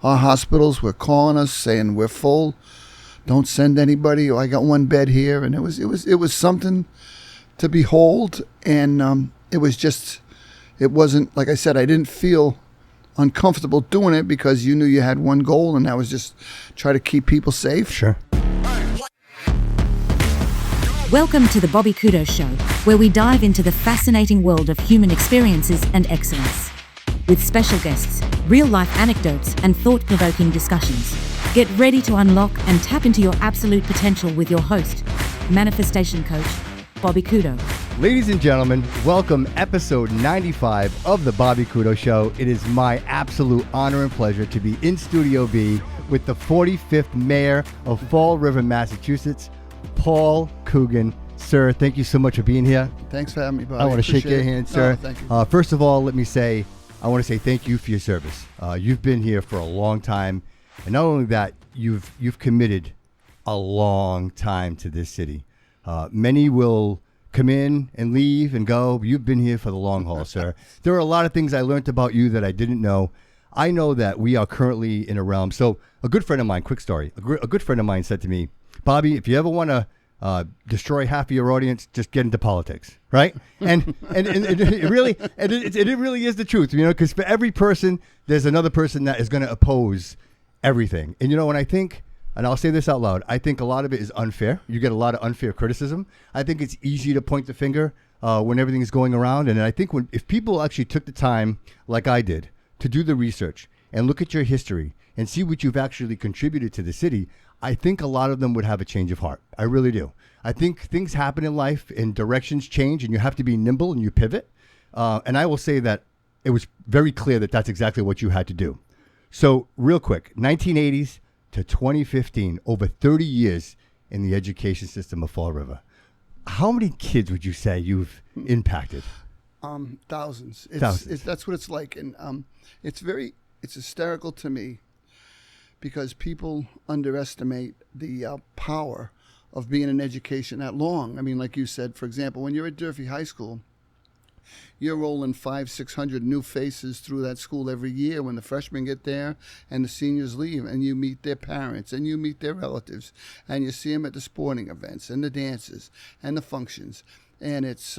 our hospitals were calling us saying we're full, don't send anybody, or I got one bed here, and it was something to behold, and it wasn't, like I said, I didn't feel uncomfortable doing it because you knew you had one goal, and that was just try to keep people safe. Sure. Welcome to the Bobby Kudo Show, where we dive into the fascinating world of human experiences and excellence. With special guests, real-life anecdotes, and thought-provoking discussions. Get ready to unlock and tap into your absolute potential with your host, manifestation coach, Bobby Kudo. Ladies and gentlemen, welcome episode 95 of the Bobby Kudo Show. It is my absolute honor and pleasure to be in Studio B with the 45th Mayor of Fall River, Massachusetts, Paul Coogan. Sir, thank you so much for being here. Thanks for having me, Bobby. I want to shake your hand, sir. No, thank you. First of all, I want to say thank you for your service. You've been here for a long time, and not only that, you've committed a long time to this city. Many will come in and leave and go. You've been here for the long haul, sir. There are a lot of things I learned about you that I didn't know. I know that we are currently in a realm. So a good friend of mine, quick story, a good friend of mine said to me, Bobby, if you ever want to destroy half of your audience, just get into politics, right? And it really is the truth, because for every person, there's another person that is going to oppose everything. And when I think, and I'll say this out loud, I think a lot of it is unfair. You get a lot of unfair criticism. I think it's easy to point the finger when everything is going around. And I think if people actually took the time, like I did, to do the research and look at your history and see what you've actually contributed to the city, I think a lot of them would have a change of heart. I really do. I think things happen in life and directions change and you have to be nimble and you pivot. And I will say that it was very clear that that's exactly what you had to do. So real quick, 1980s to 2015, over 30 years in the education system of Fall River. How many kids would you say you've impacted? Thousands. Thousands. That's what it's like. And it's hysterical to me because people underestimate the power of being in education that long. I mean, like you said, for example, when you're at Durfee High School, you're rolling 500-600 new faces through that school every year when the freshmen get there and the seniors leave, and you meet their parents and you meet their relatives and you see them at the sporting events and the dances and the functions. And it's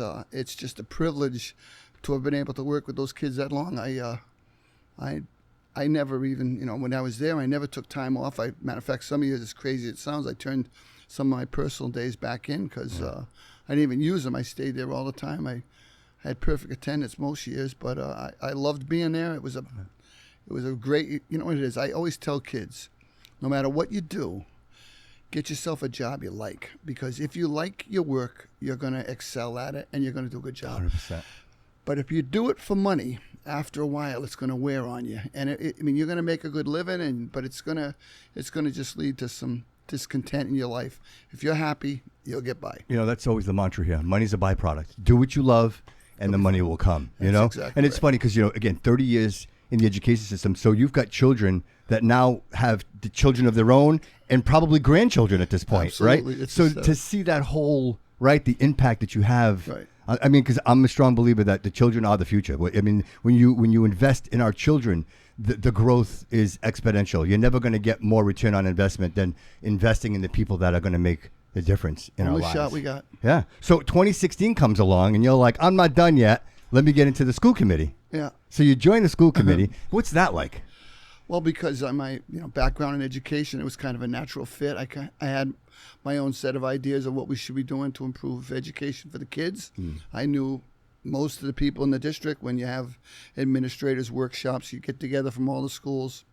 just a privilege to have been able to work with those kids that long. I never even, when I was there, I never took time off. Matter of fact, some years, as crazy as it sounds, I turned some of my personal days back in because I didn't even use them. I stayed there all the time. I had perfect attendance most years, but I loved being there. It was a great, what it is? I always tell kids, no matter what you do, get yourself a job you like, because if you like your work, you're going to excel at it and you're going to do a good job. 100%. But if you do it for money, after a while, it's going to wear on you. And you're going to make a good living, but it's going to just lead to some discontent in your life. If you're happy, you'll get by. That's always the mantra here. Money's a byproduct. Do what you love, and the money will come. Exactly and it's funny because again, 30 years in the education system, so you've got children that now have the children of their own, and probably grandchildren at this point, Absolutely. right? It's so to see that whole the impact that you have. Right. I mean, because I'm a strong believer that the children are the future. I mean, when you invest in our children, the growth is exponential. You're never going to get more return on investment than investing in the people that are going to make the difference in our lives. Only shot we got. Yeah. So 2016 comes along, and you're like, I'm not done yet. Let me get into the school committee. Yeah. So you join the school committee. What's that like? Well, because of my background in education, it was kind of a natural fit. I had my own set of ideas of what we should be doing to improve education for the kids. I knew most of the people in the district. When you have administrators workshops, you get together from all the schools.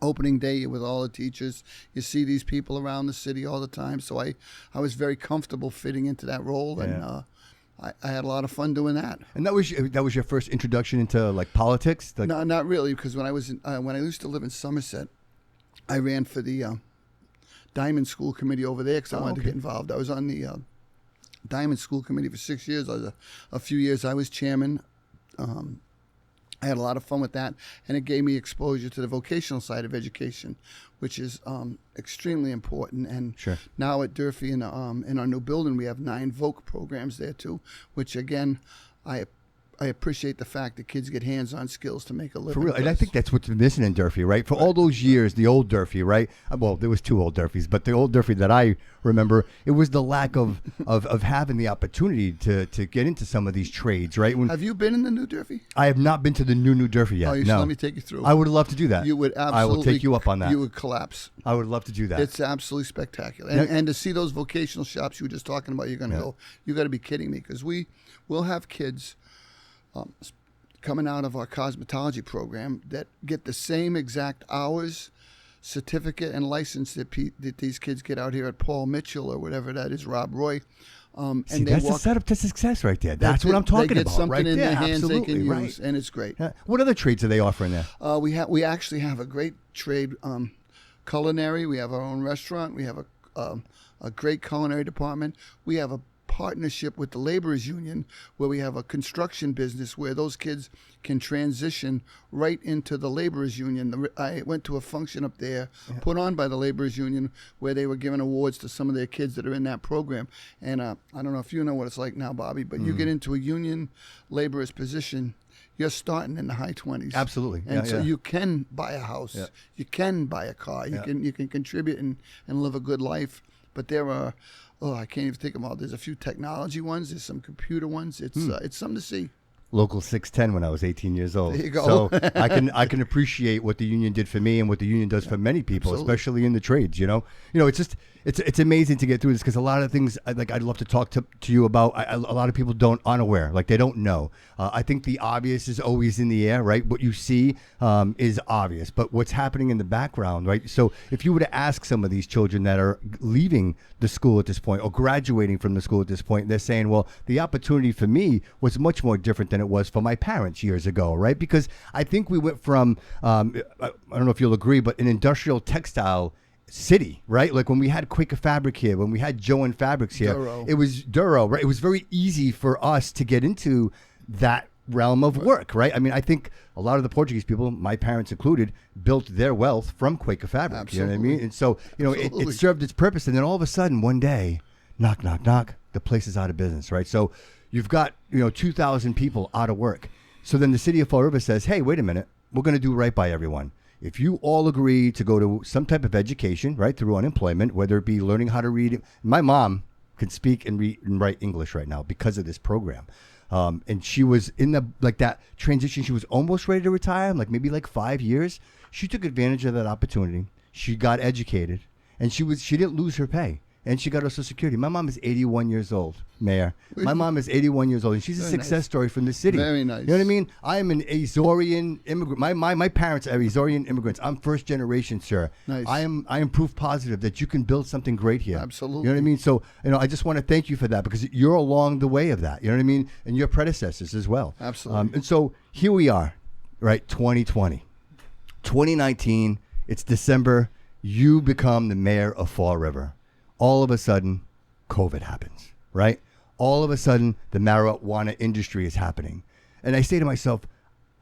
Opening day, you're with all the teachers. You see these people around the city all the time. So I was very comfortable fitting into that role, and I had a lot of fun doing that. And that was your first introduction into politics? No, not really, because when I used to live in Somerset, I ran for the Diamond School Committee over there because I wanted to get involved. I was on the Diamond School Committee for 6 years. A few years I was chairman. I had a lot of fun with that, and it gave me exposure to the vocational side of education, which is extremely important. And now at Durfee, in our new building, we have 9 voc programs there too, which again, I I appreciate the fact that kids get hands-on skills to make a living. For real, and I think that's what's missing in Durfee, right? For all those years, the old Durfee, right? Well, there was two old Durfees, but the old Durfee that I remember, it was the lack of having the opportunity to get into some of these trades, right? Have you been in the New Durfee? I have not been to the new Durfee yet. Oh, you should let me take you through. I would love to do that. You would absolutely. I will take you up on that. You would collapse. I would love to do that. It's absolutely spectacular. And to see those vocational shops you were just talking about, you're going to go, you got to be kidding me, because we'll have kids coming out of our cosmetology program that get the same exact hours, certificate, and license that these kids get out here at Paul Mitchell or whatever that is, Rob Roy. See, that's the setup to success right there. That's what I'm talking about. They get something right in there. their hands Absolutely, they can right. use, and it's great. Yeah. What other trades are they offering there? We actually have a great trade, culinary. We have our own restaurant. We have a great culinary department. We have a partnership with the laborers union where we have a construction business where those kids can transition right into the laborers union. I went to a function up there put on by the laborers union where they were giving awards to some of their kids that are in that program. And I don't know if you know what it's like now, Bobby, but you get into a union laborer's position, you're starting in the high 20s. Absolutely. And so you can buy a house. Yeah. You can buy a car. You can contribute and live a good life. But there are, I can't even think of them all. There's a few technology ones. There's some computer ones. It's something to see. Local 610 when I was 18 years old. There you go. So I can appreciate what the union did for me and what the union does for many people, especially in the trades. You know, it's just it's amazing to get through this because a lot of things like I'd love to talk to you about. A lot of people unaware, like they don't know. I think the obvious is always in the air, right? What you see is obvious, but what's happening in the background, right? So if you were to ask some of these children that are leaving the school at this point or graduating from the school at this point, they're saying, well, the opportunity for me was much more different than it was for my parents years ago, right? Because I think we went from, I don't know if you'll agree, but an industrial textile city, right? Like when we had Quaker Fabric here, when we had Joe and Fabrics here, it was Duro, right? It was very easy for us to get into that realm of work, right? I mean, I think a lot of the Portuguese people, my parents included, built their wealth from Quaker Fabric. Absolutely. You know what I mean? And so, it served its purpose. And then all of a sudden, one day, knock, knock, knock, the place is out of business, right? So you've got, 2,000 people out of work. So then the city of Fall River says, hey, wait a minute, we're going to do right by everyone. If you all agree to go to some type of education, right, through unemployment, whether it be learning how to read. My mom can speak and read and write English right now because of this program. And she was in that transition. She was almost ready to retire, maybe 5 years. She took advantage of that opportunity. She got educated, and she didn't lose her pay. And she got her Social Security. My mom is 81 years old, Mayor. My mom is 81 years old, and she's a success story from the city. Very nice. You know what I mean? I am an Azorian immigrant. My parents are Azorian immigrants. I'm first generation, sir. Nice. I am proof positive that you can build something great here. Absolutely. You know what I mean? So, I just want to thank you for that because you're along the way of that. You know what I mean? And your predecessors as well. Absolutely. And so here we are, right? 2020, 2019. It's December. You become the mayor of Fall River. All of a sudden, COVID happens, right? All of a sudden, the marijuana industry is happening. And I say to myself,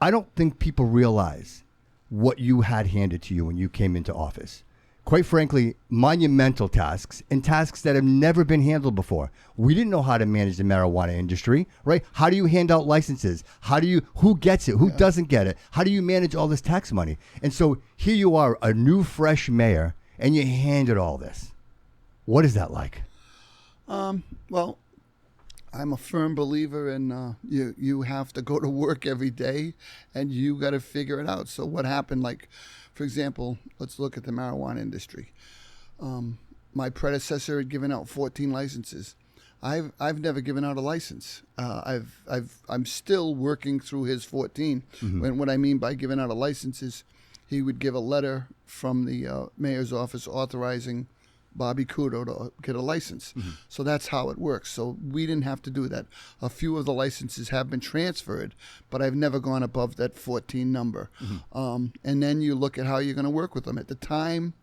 I don't think people realize what you had handed to you when you came into office. Quite frankly, monumental tasks and tasks that have never been handled before. We didn't know how to manage the marijuana industry, right? How do you hand out licenses? Who gets it? Who doesn't get it? How do you manage all this tax money? And so here you are, a new, fresh mayor, and you handed all this. What is that like? Well, I'm a firm believer in you have to go to work every day and you got to figure it out. So what happened, for example, let's look at the marijuana industry. My predecessor had given out 14 licenses. I've never given out a license. I'm still working through his 14. Mm-hmm. And what I mean by giving out a license is he would give a letter from the mayor's office authorizing Bobby Kudo to get a license. Mm-hmm. So that's how it works. So we didn't have to do that. A few of the licenses have been transferred, but I've never gone above that 14 number. Mm-hmm. And then you look at how you're going to work with them. At the time,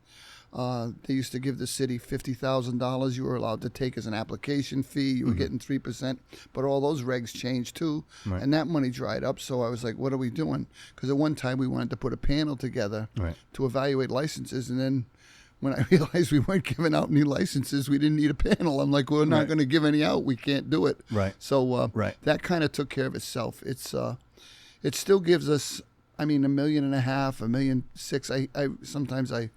they used to give the city $50,000 you were allowed to take as an application fee. You were getting 3%, but all those regs changed too. Right. And that money dried up. So I was like, what are we doing? Because at one time we wanted to put a panel together to evaluate licenses, and then when I realized we weren't giving out any licenses, we didn't need a panel. I'm like, we're not going to give any out. We can't do it. Right. So that kind of took care of itself. It still gives us, I mean, $1.5 million, $1.6 million. Sometimes I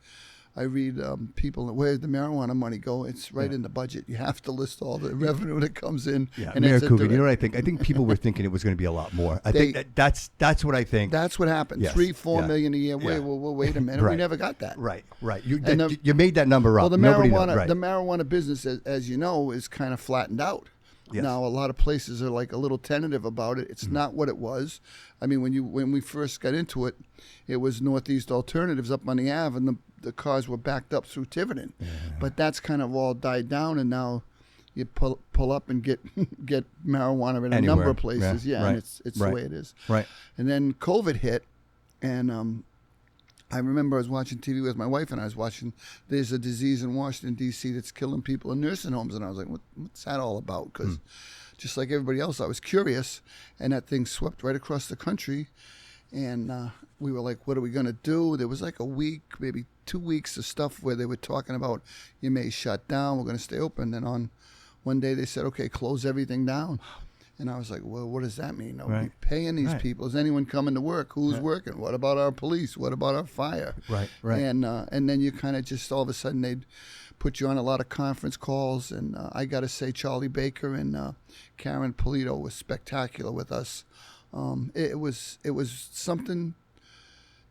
read people, where'd the marijuana money go? It's right in the budget. You have to list all the revenue that comes in. Yeah, and Mayor Coogan, you know what I think? I think people were thinking it was going to be a lot more. I think that's what I think. That's what happened. Yes. 3-4 million a year. Wait a minute. We never got that. Right. You made that number up. Well, the marijuana, the marijuana business, as you know, is kind of flattened out. Yes. Now, a lot of places are like a little tentative about it. It's not what it was. I mean, when we first got into it, it was Northeast Alternatives up on the Ave, and the cars were backed up through Tiverton. Yeah. But that's kind of all died down, and now you pull up and get marijuana in a number of places. Yeah, and it's the way it is. Right. And then COVID hit, and I remember I was watching TV with my wife, and I was watching, there's a disease in Washington, D.C. that's killing people in nursing homes. And I was like, what's that all about? Because just like everybody else, I was curious. And that thing swept right across the country. And we were like, what are we going to do? There was like a week, maybe 2 weeks of stuff where they were talking about, you may shut down, we're going to stay open. Then on one day they said, okay, close everything down. And I was like, well, what does that mean? Are we paying these people? Is anyone coming to work? Who's working? What about our police? What about our fire? Right. And then you kind of just all of a sudden they'd put you on a lot of conference calls. And I got to say, Charlie Baker and Karen Polito was spectacular with us. It was something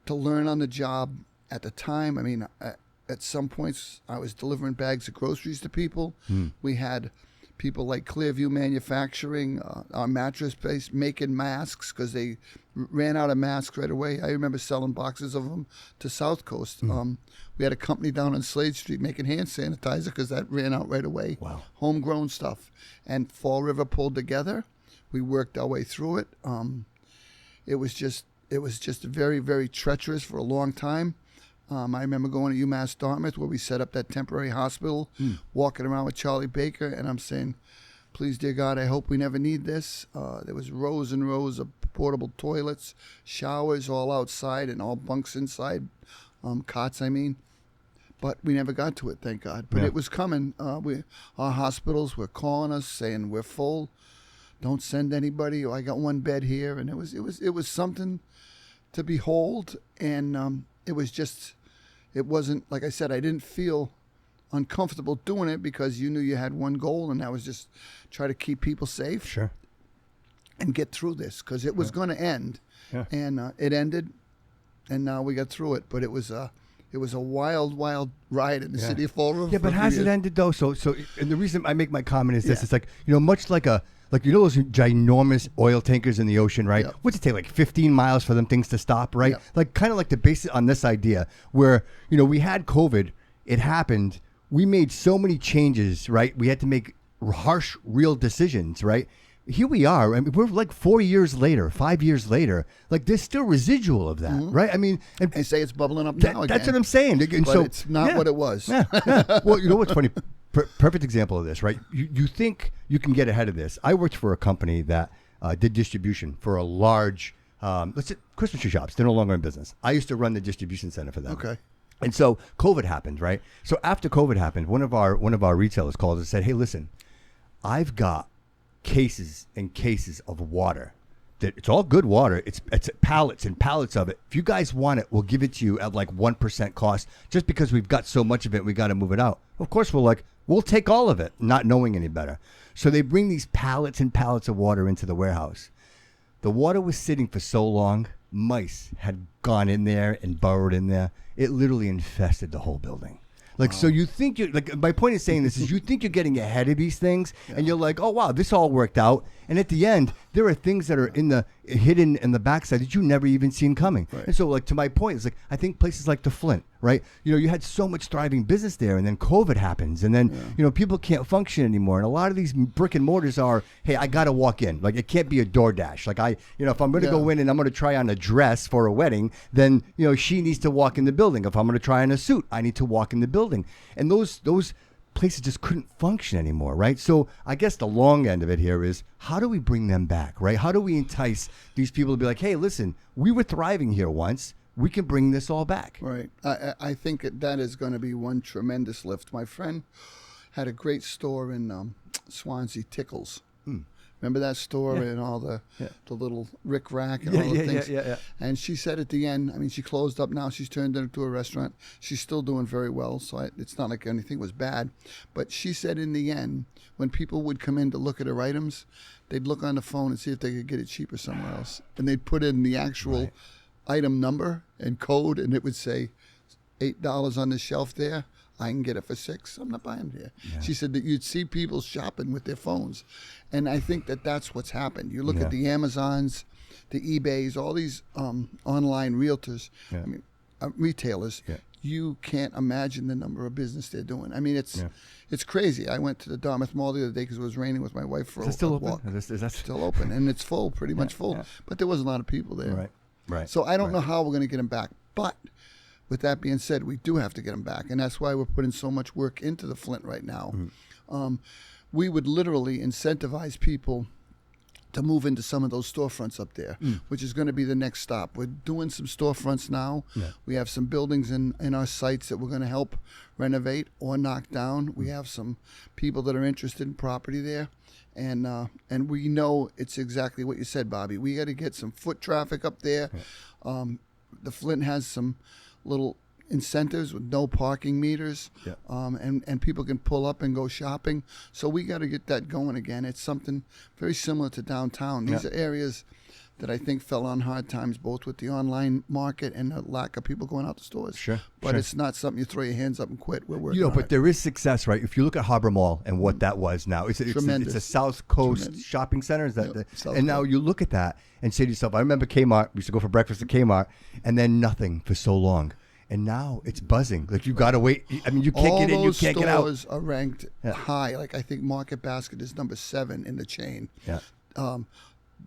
to learn on the job at the time. I mean, at some points I was delivering bags of groceries to people. We had people like Clearview Manufacturing, our mattress place, making masks because they ran out of masks right away. I remember selling boxes of them to South Coast. We had a company down on Slade Street making hand sanitizer because that ran out right away. Wow. Homegrown stuff. And Fall River pulled together. We worked our way through it. It was just very, very treacherous for a long time. I remember going to UMass Dartmouth where we set up that temporary hospital, walking around with Charlie Baker, and I'm saying, please, dear God, I hope we never need this. There was rows and rows of portable toilets, showers all outside and all bunks inside, cots, I mean. But we never got to it, thank God. But it was coming. Our hospitals were calling us saying, we're full. Don't send anybody. I got one bed here. And it was something to behold. And it wasn't, like I said, I didn't feel uncomfortable doing it because you knew you had one goal, and that was just try to keep people safe. Sure. And get through this because it was going to end. Yeah. And it ended, and now we got through it. But it was a wild, wild ride in the city of Fall River. Yeah, but has it ended though? So, and the reason I make my comment is this: it's like, much like those ginormous oil tankers in the ocean, right? Yep. What's it take, like 15 miles for them things to stop, right? Yep. Like kind of like to base it on this idea where, we had COVID, it happened, we made so many changes, right? We had to make harsh, real decisions, right? Here we are. I mean, we're like 4 years later, 5 years later. Like there's still residual of that, right? I mean, and they say it's bubbling up now again. That's what I'm saying. And but it's not what it was. Yeah. Well, you know what's funny? Perfect example of this, right? You think you can get ahead of this. I worked for a company that did distribution for a large, Christmas tree shops. They're no longer in business. I used to run the distribution center for them. Okay. And so COVID happened, right? So after COVID happened, one of our retailers called and said, hey, listen, I've got cases and cases of water. It's all good water. It's pallets and pallets of it. If you guys want it, we'll give it to you at like 1% cost. Just because we've got so much of it, we got to move it out. Of course, we're like, we'll take all of it, not knowing any better. So they bring these pallets and pallets of water into the warehouse. The water was sitting for so long, mice had gone in there and burrowed in there. It literally infested the whole building. Like, so you think my point in saying this is you think you're getting ahead of these things and you're like, oh, wow, this all worked out. And at the end, there are things that are hidden in the backside that you never even seen coming. Right. And so like, to my point, it's like, I think places like the Flint, right? You had so much thriving business there, and then COVID happens, and then, people can't function anymore. And a lot of these brick and mortars are, hey, I got to walk in. Like, it can't be a DoorDash. Like if I'm going to go in and I'm going to try on a dress for a wedding, then, she needs to walk in the building. If I'm going to try on a suit, I need to walk in the building. And those places just couldn't function anymore, right? So I guess the long end of it here is, how do we bring them back, right? How do we entice these people to be like, hey, listen, we were thriving here once. we can bring this all back. Right. I think that is going to be one tremendous lift. My friend had a great store in Swansea, Tickles. Remember that store and all the little rick-rack and all the things? Yeah. And she said at the end, I mean, she closed up now. She's turned it into a restaurant. She's still doing very well, so it's not like anything was bad. But she said in the end, when people would come in to look at her items, they'd look on the phone and see if they could get it cheaper somewhere else. And they'd put in the actual item number and code, and it would say $8 on the shelf there. I can get it for $6. I'm not buying it here. Yeah. She said that you'd see people shopping with their phones. And I think that that's what's happened. You look at the Amazons, the eBays, all these online realtors, retailers. Yeah. You can't imagine the number of business they're doing. I mean, it's crazy. I went to the Dartmouth Mall the other day because it was raining with my wife for a walk. Is that still open? And it's full, pretty much full. Yeah. But there wasn't a lot of people there. Right. So I don't know how we're going to get them back. But with that being said, we do have to get them back. And that's why we're putting so much work into the Flint right now. We would literally incentivize people to move into some of those storefronts up there, which is going to be the next stop. We're doing some storefronts now. Yeah. We have some buildings in our sites that we're going to help renovate or knock down. We have some people that are interested in property there. And we know it's exactly what you said, Bobby. We got to get some foot traffic up there. Yeah. The Flint has some little incentives with no parking meters, and people can pull up and go shopping. So we got to get that going again. It's something very similar to downtown. These are areas that I think fell on hard times, both with the online market and the lack of people going out to stores. But it's not something you throw your hands up and quit. We're working on but it. there is success, right? If you look at Harbor Mall and what that was now, it's a South Coast shopping center. Is that and now you look at that and say to yourself, I remember Kmart. We used to go for breakfast at Kmart, and then nothing for so long. And now it's buzzing. Like, you got to wait. I mean, you can't get in, you can't get out. All those stores are ranked high. Like, I think Market Basket is number 7 in the chain. Yeah.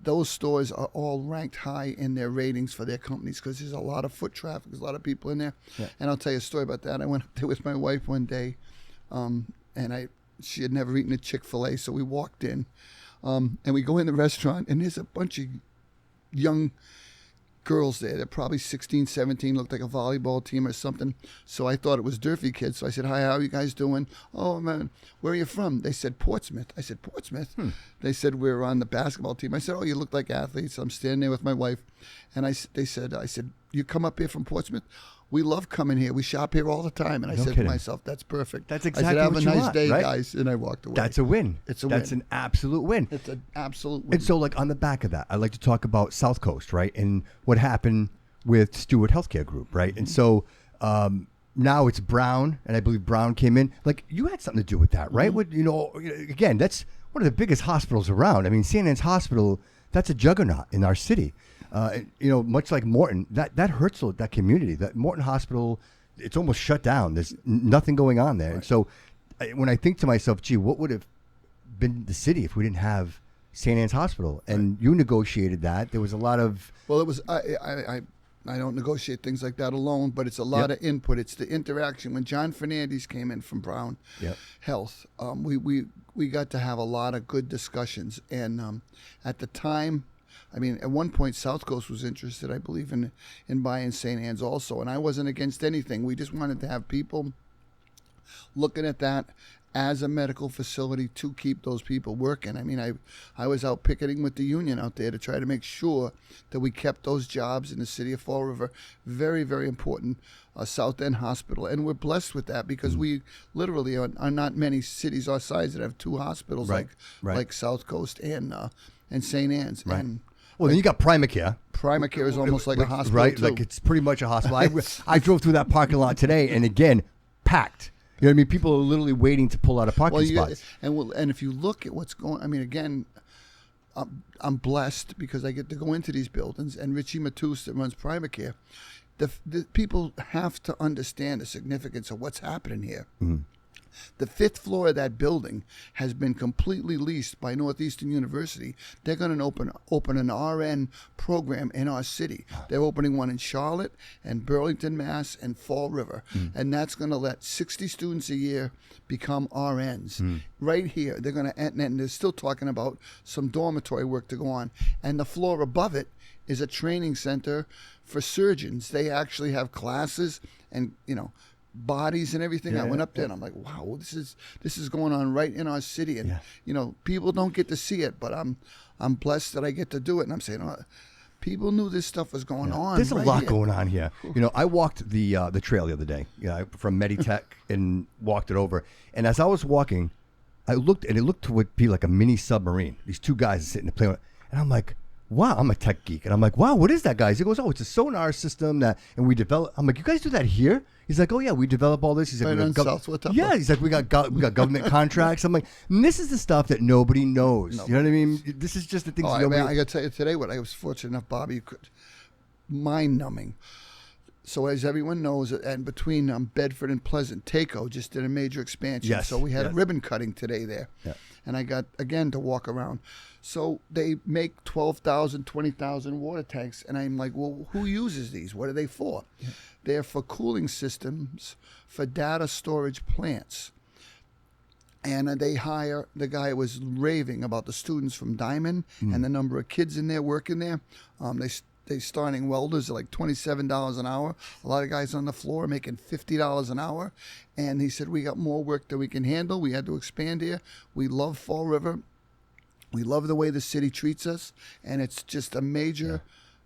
Those stores are all ranked high in their ratings for their companies because there's a lot of foot traffic. There's a lot of people in there. Yeah. And I'll tell you a story about that. I went up there with my wife one day, and she had never eaten a Chick-fil-A, so we walked in. And we go in the restaurant, and there's a bunch of young girls there. They're probably 16, 17, looked like a volleyball team or something. So I thought it was Durfee kids. So I said, hi, how are you guys doing? Oh, man, where are you from? They said, Portsmouth. I said, Portsmouth? They said, we're on the basketball team. I said, oh, you look like athletes. I'm standing there with my wife. And I said, you come up here from Portsmouth? We love coming here. We shop here all the time. And I said to myself, that's perfect. That's exactly what you want. Have a nice day, right? guys. And I walked away. That's a win. It's a win. That's an absolute win. It's an absolute win. And so, like, on the back of that, I'd like to talk about South Coast, right? And what happened with Steward Health Care Group, right? Mm-hmm. And so now it's Brown, and I believe Brown came in. Like, you had something to do with that, right? Mm-hmm. Again, that's one of the biggest hospitals around. I mean, St. Anne's Hospital, that's a juggernaut in our city. Much like Morton, that hurts that community. That Morton Hospital, it's almost shut down. There's nothing going on there. Right. And so when I think to myself, gee, what would have been the city if we didn't have St. Anne's Hospital? And you negotiated that. There was a lot of... Well, it was... I don't negotiate things like that alone, but it's a lot of input. It's the interaction. When John Fernandez came in from Brown Health, we got to have a lot of good discussions. And at the time... I mean, at one point, South Coast was interested, I believe, in buying St. Anne's also. And I wasn't against anything. We just wanted to have people looking at that as a medical facility to keep those people working. I mean, I was out picketing with the union out there to try to make sure that we kept those jobs in the city of Fall River. Very, very important. South End Hospital. And we're blessed with that because we literally are not many cities our size that have 2 hospitals like South Coast and St. Anne's. Right. And well, then you got Primacare. Primacare is almost like a hospital, right? Too. Like, it's pretty much a hospital. I drove through that parking lot today, and again, packed. You know what I mean? People are literally waiting to pull out of parking spots. And if you look at what's going, I mean, again, I'm blessed because I get to go into these buildings, and Richie Matus that runs Primacare, the people have to understand the significance of what's happening here. Mm-hmm. The 5th floor of that building has been completely leased by Northeastern University. They're going to open an RN program in our city. They're opening one in Charlotte and Burlington, Mass. And Fall River. And that's going to let 60 students a year become RNs. Right here, they're going to, and they're still talking about some dormitory work to go on. And the floor above it is a training center for surgeons. They actually have classes and, bodies and everything. I went up there and I'm like, wow, this is going on right in our city. And, people don't get to see it, but I'm blessed that I get to do it. And I'm saying, people knew this stuff was going on. There's a right lot here. going on here. I walked the trail the other day, from Meditech and walked it over. And as I was walking, I looked, and it looked to be like a mini submarine. These two guys are sitting there playing with it. And I'm like, wow, I'm a tech geek. And I'm like, wow, what is that, guys? He goes, oh, it's a sonar system and we develop. I'm like, you guys do that here? He's like, oh, yeah, we develop all this. He's like, right on Southwood. yeah, he's like, we got government contracts. I'm like, and this is the stuff that nobody knows. You know what I mean? This is just the things nobody. I got to tell you today what I was fortunate enough, Bobby, mind-numbing. So as everyone knows, and between Bedford and Pleasant, TACO just did a major expansion. Yes, so we had yes. ribbon cutting today there. Yeah. And I got, again, to walk around. So they make 12,000, 20,000 water tanks. And I'm like, well, who uses these? What are they for? Yeah. They're for cooling systems for data storage plants. And they hire, the guy was raving about the students from Diamond and the number of kids in there working there. They starting welders are like $27 an hour. A lot of guys on the floor making $50 an hour. And he said, we got more work than we can handle. We had to expand here. We love Fall River. We love the way the city treats us. And it's just a major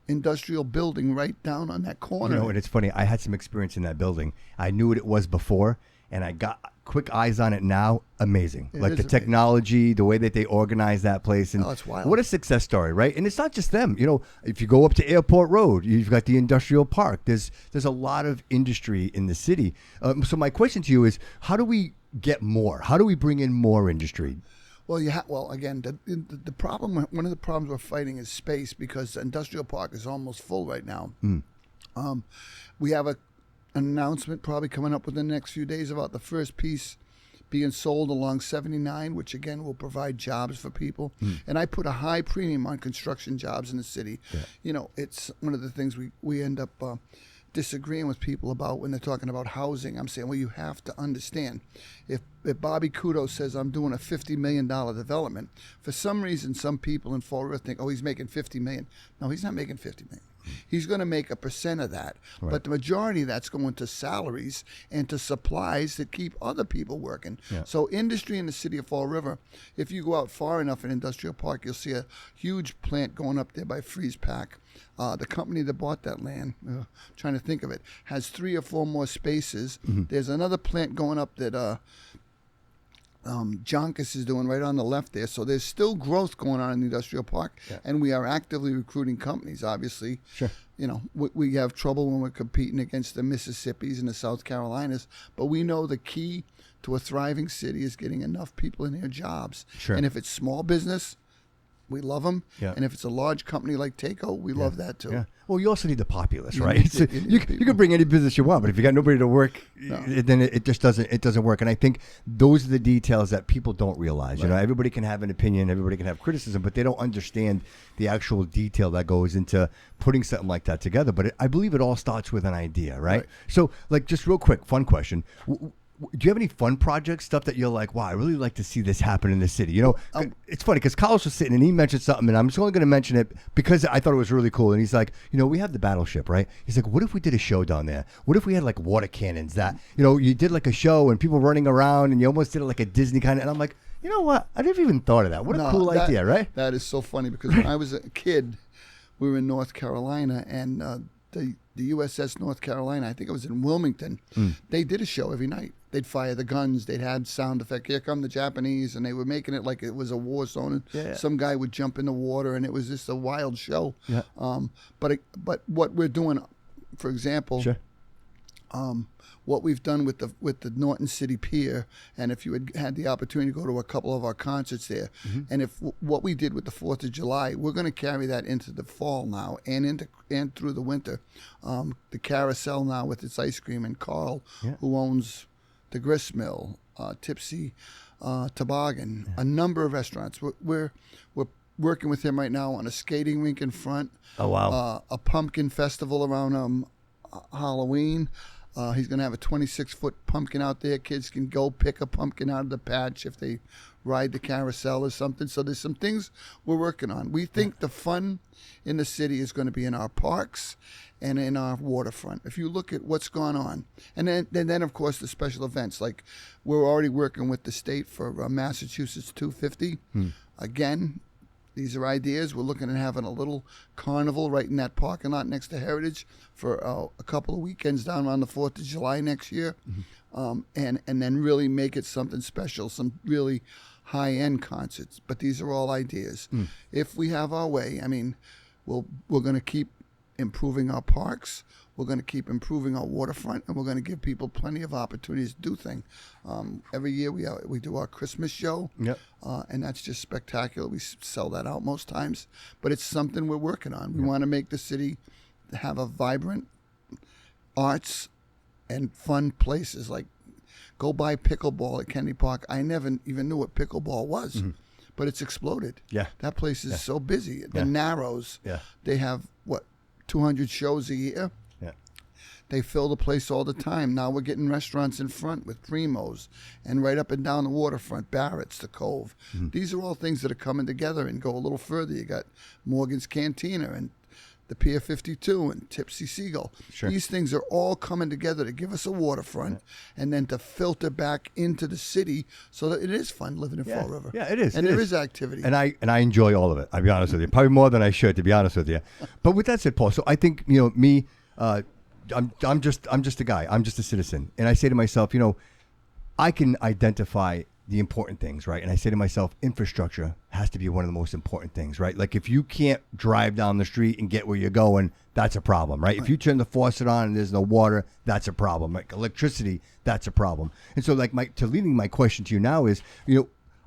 industrial building right down on that corner. And it's funny. I had some experience in that building. I knew what it was before, and I got quick eyes on it now. Amazing. Like the technology, the way that they organize that place. And it's wild. What a success story, right? And it's not just them. If you go up to Airport Road, you've got the industrial park. There's a lot of industry in the city. So my question to you is, how do we get more? How do we bring in more industry? Well, again, the problem, one of the problems we're fighting is space, because the industrial park is almost full right now. We have an announcement probably coming up within the next few days about the first piece being sold along 79, which again will provide jobs for people. And I put a high premium on construction jobs in the city. Yeah. It's one of the things we end up disagreeing with people about when they're talking about housing. I'm saying, well, you have to understand, if Bobby Kudo says I'm doing a $50 million development, for some reason some people in Fall River think, oh, he's making $50 million. No, he's not making $50 million. He's going to make a percent of that, but the majority of that's going to salaries and to supplies that keep other people working. Yeah. So industry in the city of Fall River, if you go out far enough in Industrial Park, you'll see a huge plant going up there by Freeze Pack. The company that bought that land, trying to think of it, has 3 or 4 more spaces. There's another plant going up that Jonkus is doing right on the left there. So there's still growth going on in the industrial park, and we are actively recruiting companies, obviously. Sure. We have trouble when we're competing against the Mississippis and the South Carolinas, but we know the key to a thriving city is getting enough people in their jobs. Sure. And if it's small business, we love them. Yeah. And if it's a large company like TACO, we love that too. Yeah. Well, you also need the populace, right? You can bring any business you want, but if you got nobody to work, then it just doesn't work. And I think those are the details that people don't realize. Right. Everybody can have an opinion, everybody can have criticism, but they don't understand the actual detail that goes into putting something like that together. But I believe it all starts with an idea, right? So, just real quick, fun question. Do you have any fun projects, stuff that you're like, wow, I really like to see this happen in the city? It's funny because Carlos was sitting and he mentioned something, and I'm just only going to mention it because I thought it was really cool. And he's like, we have the battleship, right? He's like, what if we did a show down there? What if we had like water cannons that, you did like a show and people running around and you almost did it like a Disney kind of, and I'm like, you know what? I never even thought of that. What a cool idea, right? That is so funny because when I was a kid, we were in North Carolina, and the USS North Carolina, I think it was in Wilmington, they did a show every night. They'd fire the guns. They'd have sound effect. Here come the Japanese, and they were making it like it was a war zone. And some guy would jump in the water, and it was just a wild show. Yeah. But what we're doing, for example, what we've done with the Norton City Pier, and if you had the opportunity to go to a couple of our concerts there, and if what we did with the 4th of July, we're going to carry that into the fall now and through the winter. The Carousel now with its ice cream, and Carl, who owns the Grist Mill, Tipsy Toboggan, a number of restaurants. We're working with him right now on a skating rink in front. Oh wow! A pumpkin festival around Halloween. He's going to have a 26-foot pumpkin out there. Kids can go pick a pumpkin out of the patch if they ride the carousel or something. So there's some things we're working on. We think the fun in the city is going to be in our parks and in our waterfront. If you look at what's gone on, and then of course the special events, like we're already working with the state for Massachusetts 250. Again, these are ideas. We're looking at having a little carnival right in that parking lot next to Heritage for a couple of weekends down around the 4th of July next year, and then really make it something special, some really high-end concerts. But these are all ideas. If we have our way, I mean, we're going to keep improving our parks. We're going to keep improving our waterfront, and we're going to give people plenty of opportunities to do things. Every year we do our Christmas show, and that's just spectacular. We sell that out most times, but it's something we're working on. We want to make the city have a vibrant arts and fun places. Like, go buy pickleball at Kennedy Park. I never even knew what pickleball was, but it's exploded. That place is so busy. The Narrows, they have, 200 shows a year. They fill the place all the time. Now we're getting restaurants in front with Primo's, and right up and down the waterfront, Barrett's, the Cove. These are all things that are coming together and go a little further. You got Morgan's Cantina and the Pier 52 and Tipsy Seagull. These things are all coming together to give us a waterfront and then to filter back into the city so that it is fun living in Fall River. Yeah, it is. And there is activity. And I enjoy all of it, I'll be honest with you. Probably more than I should, to be honest with you. But with that said, Paul, so I think, me, I'm just a guy. I'm just a citizen. And I say to myself, I can identify the important things, right? And I say to myself, infrastructure has to be one of the most important things, right? Like, if you can't drive down the street and get where you're going, that's a problem, right? If you turn the faucet on and there's no water, that's a problem. Like electricity, that's a problem. And so, like, leading my question to you now is,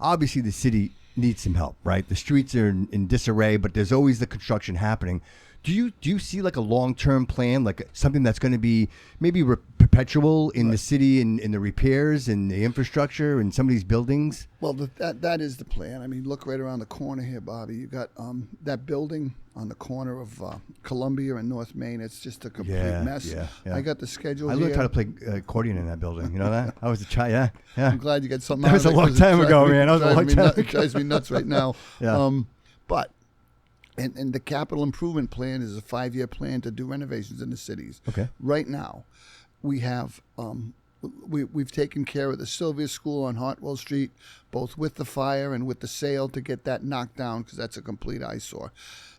obviously the city needs some help, right? The streets are in disarray, but there's always the construction happening. Do you see like a long-term plan, like something that's going to be maybe perpetual in the city and in the repairs and the infrastructure and some of these buildings? Well, that is the plan. I mean, look right around the corner here, Bobby. You got that building on the corner of Columbia and North Main. It's just a complete mess. I got the schedule I here. learned how to play accordion in that building. You know that? I was a child. Yeah. I'm glad you got something That was a long time ago, man. That was a long time ago. It drives me nuts right now. But And the capital improvement plan is a 5-year plan to do renovations in the cities. Okay. Right now, we have we've taken care of the Sylvia School on Hartwell Street, both with the fire and with the sale, to get that knocked down because that's a complete eyesore.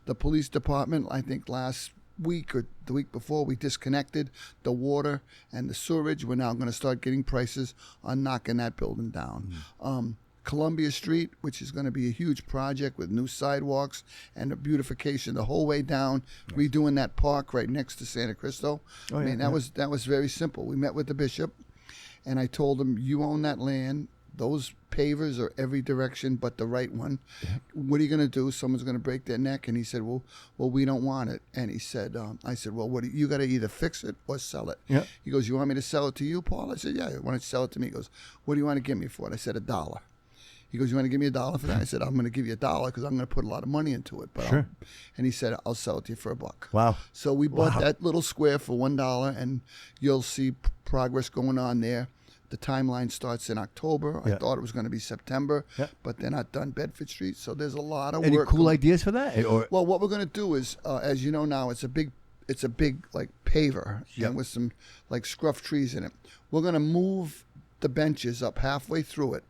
The police department, I think last week or the week before, we disconnected the water and the sewerage. We're now going to start getting prices on knocking that building down. Columbia Street, which is going to be a huge project with new sidewalks and a beautification the whole way down, redoing that park right next to Santa Cristo. That was very simple. We met with the bishop, and I told him, you own that land. Those pavers are every direction but the right one. What are you going to do? Someone's going to break their neck. And he said, well, we don't want it. And he said, I said, well, you got to either fix it or sell it. He goes, you want me to sell it to you, Paul? I said, yeah, why don't you sell it to me? He goes, what do you want to give me for it? I said, $1. He goes, you want to give me $1 for that? I said, I'm going to give you $1 because I'm going to put a lot of money into it. But and he said, I'll sell it to you for $1. Wow. So we bought that little square for $1, and you'll see progress going on there. The timeline starts in October. I thought it was going to be September, but they're not done Bedford Street. So there's a lot of work. Any cool ideas for that? Well, what we're going to do is, as you know now, it's a big like paver and with some like scruff trees in it. We're going to move the benches up halfway through it.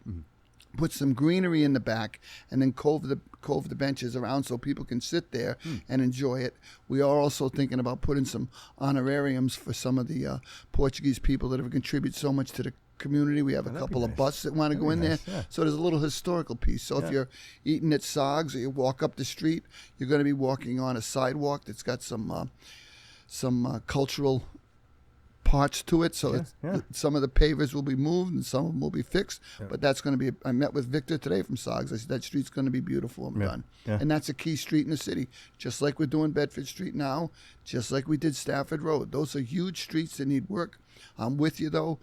Put some greenery in the back, and then cove the benches around so people can sit there and enjoy it. We are also thinking about putting some honorariums for some of the Portuguese people that have contributed so much to the community. We have a couple of busts that want to go in there. So there's a little historical piece. So if you're eating at Sog's or you walk up the street, you're going to be walking on a sidewalk that's got some cultural parts to it, so some of the pavers will be moved and some of them will be fixed, but that's going to be, I met with Victor today from Sog's. I said that street's going to be beautiful and done. And that's a key street in the city, just like we're doing Bedford Street now, just like we did Stafford Road. Those are huge streets that need work. I'm with you though.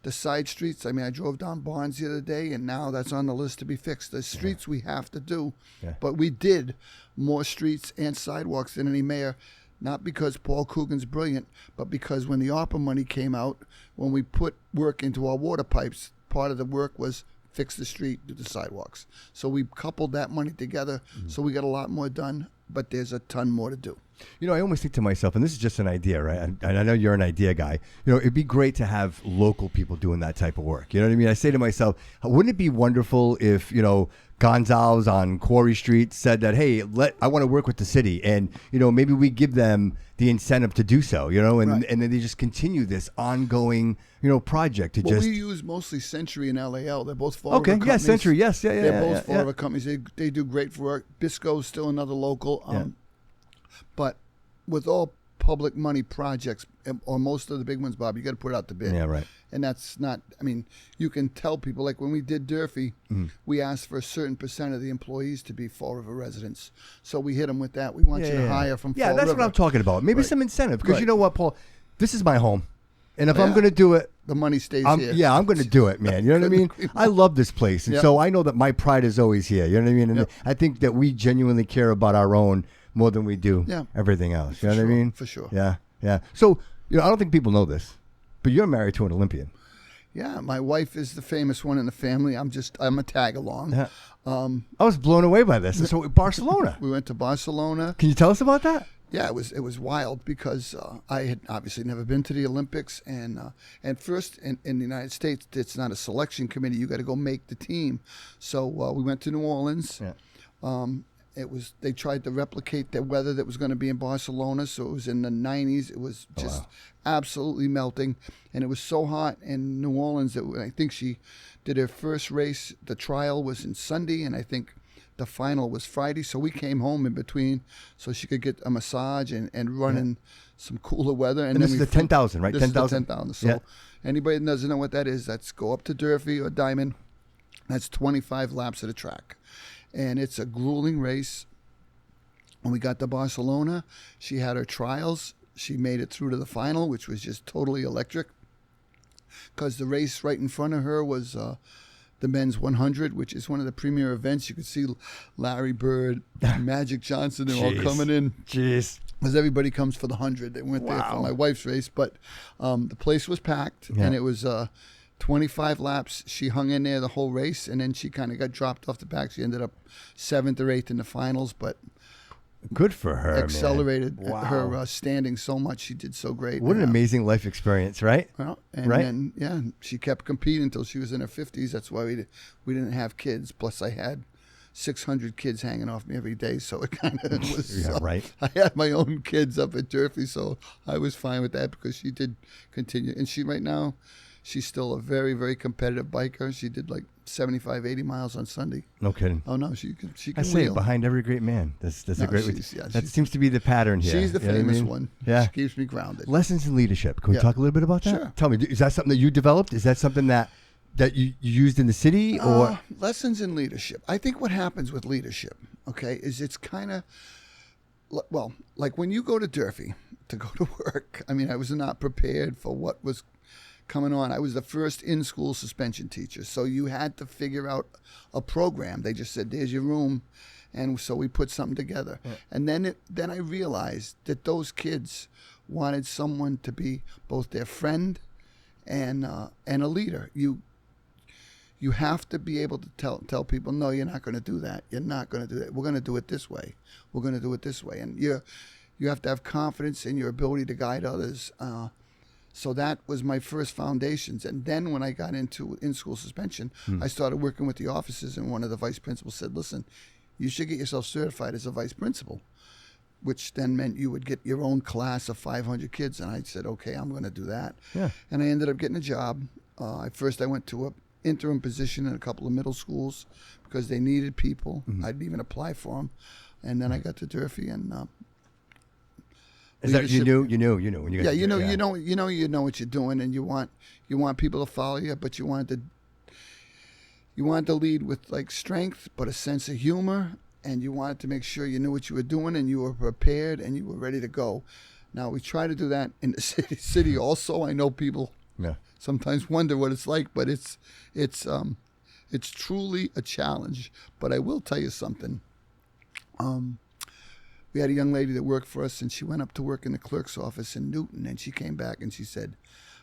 The side streets, I mean, I drove down Barnes the other day, and now that's on the list to be fixed. The streets we have to do, but we did more streets and sidewalks than any mayor not because Paul Coogan's brilliant, but because when the ARPA money came out, when we put work into our water pipes, part of the work was fix the street, do the sidewalks. So we coupled that money together, so we got a lot more done, but there's a ton more to do. You know, I always think to myself, and this is just an idea, right? And I know you're an idea guy. You know, it'd be great to have local people doing that type of work. You know what I mean? I say to myself, wouldn't it be wonderful if, you know, Gonzalez on Quarry Street said that, hey, I want to work with the city, and, you know, maybe we give them the incentive to do so, you know, and, Right. and then they just continue this ongoing, you know, project to Well, just. we use mostly Century and LAL. They're both Fall Okay, River yeah, companies. Century, yes, yeah. They're both Fall River companies. They do great for work. Bisco's still another local. But with all public money projects, or most of the big ones, Bob, you got to put it out to bid. Yeah, right. And that's not, I mean, you can tell people, like when we did Durfee, we asked for a certain percent of the employees to be Fall River residents. So we hit them with that. We want you to hire from Fall River. Yeah, that's what I'm talking about. Maybe Right. some incentive. Because Right. you know what, Paul? This is my home. And if Yeah. I'm going to do it, The money stays here. yeah, I'm going to do it, man. You know what I mean? I love this place. And Yep. so I know that my pride is always here. You know what I mean? And Yep. I think that we genuinely care about our own more than we do everything else. You know what I mean? For sure. Yeah, yeah. So, you know, I don't think people know this, but you're married to an Olympian. Yeah, my wife is the famous one in the family. I'm a tag along. Yeah. I was blown away by this. So, Barcelona. We went to Barcelona. Can you tell us about that? Yeah, it was wild because I had obviously never been to the Olympics, and first in the United States, it's not a selection committee. You got to go make the team. So we went to New Orleans. Yeah. They tried to replicate the weather that was going to be in Barcelona, so it was in the 90s. It was just absolutely melting, and it was so hot in New Orleans that I think she did her first race. The trial was in Sunday, and I think the final was Friday. So we came home in between so she could get a massage and run in some cooler weather. And this is the 10,000, right? This 10,000? is the 10,000. So anybody that doesn't know what that is, that's go up to Durfee or Diamond. That's 25 laps of the track. And it's a grueling race. When we got to Barcelona, she had her trials. She made it through to the final, which was just totally electric. Because the race right in front of her was the men's 100, which is one of the premier events. You could see Larry Bird, Magic Johnson, they're all coming in. Jeez. Because everybody comes for the 100. They went there for my wife's race. But the place was packed, and it was 25 laps. She hung in there the whole race, and then she kind of got dropped off the back. She ended up 7th or 8th in the finals, but good for her, accelerated man. Wow. her standing so much. She did so great. What an amazing life experience, right? Well, and Right? then, she kept competing until she was in her 50s. That's why we didn't have kids. Plus, I had 600 kids hanging off me every day, so it kind of was. Yeah, right. I had my own kids up at Durfee, so I was fine with that because she did continue. And she right now, she's still a very, very competitive biker. She did like 75, 80 miles on Sunday. No kidding. Oh no, she can I say wheel. behind every great man. That's a great. she's- That seems to be the pattern here. She's the You know what I famous mean? one. Yeah. She keeps me grounded. Lessons in leadership. Can we Yeah. talk a little bit about that? Sure. Tell me, is that something that you developed? Is that something that you used in the city, or Lessons in leadership. I think what happens with leadership, okay, is it's kind of, well, like when you go to Durfee to go to work, I mean, I was not prepared for what was coming on. I was the first in-school suspension teacher, so you had to figure out a program. They just said, there's your room, and so we put something together. Yeah. And then I realized that those kids wanted someone to be both their friend and a leader. You have to be able to tell people, no, you're not going to do that. You're not going to do that. We're going to do it this way. We're going to do it this way. And you have to have confidence in your ability to guide others. So that was my first foundations. And then when I got into in-school suspension, I started working with the offices, and one of the vice principals said, listen, you should get yourself certified as a vice principal, which then meant you would get your own class of 500 kids. And I said, okay, I'm going to do that. Yeah. And I ended up getting a job. First, I went to a interim position in a couple of middle schools because they needed people. I didn't even apply for them. And then I got to Durfee, and is that you leadership- knew when you got you to- know what you're doing, and you want people to follow you, but you want to lead with like strength, but a sense of humor, and you wanted to make sure you knew what you were doing and you were prepared and you were ready to go. Now we try to do that in the city also. I know people sometimes wonder what it's like, but it's truly a challenge. But I will tell you something. we had a young lady that worked for us, and she went up to work in the clerk's office in Newton, and she came back and she said,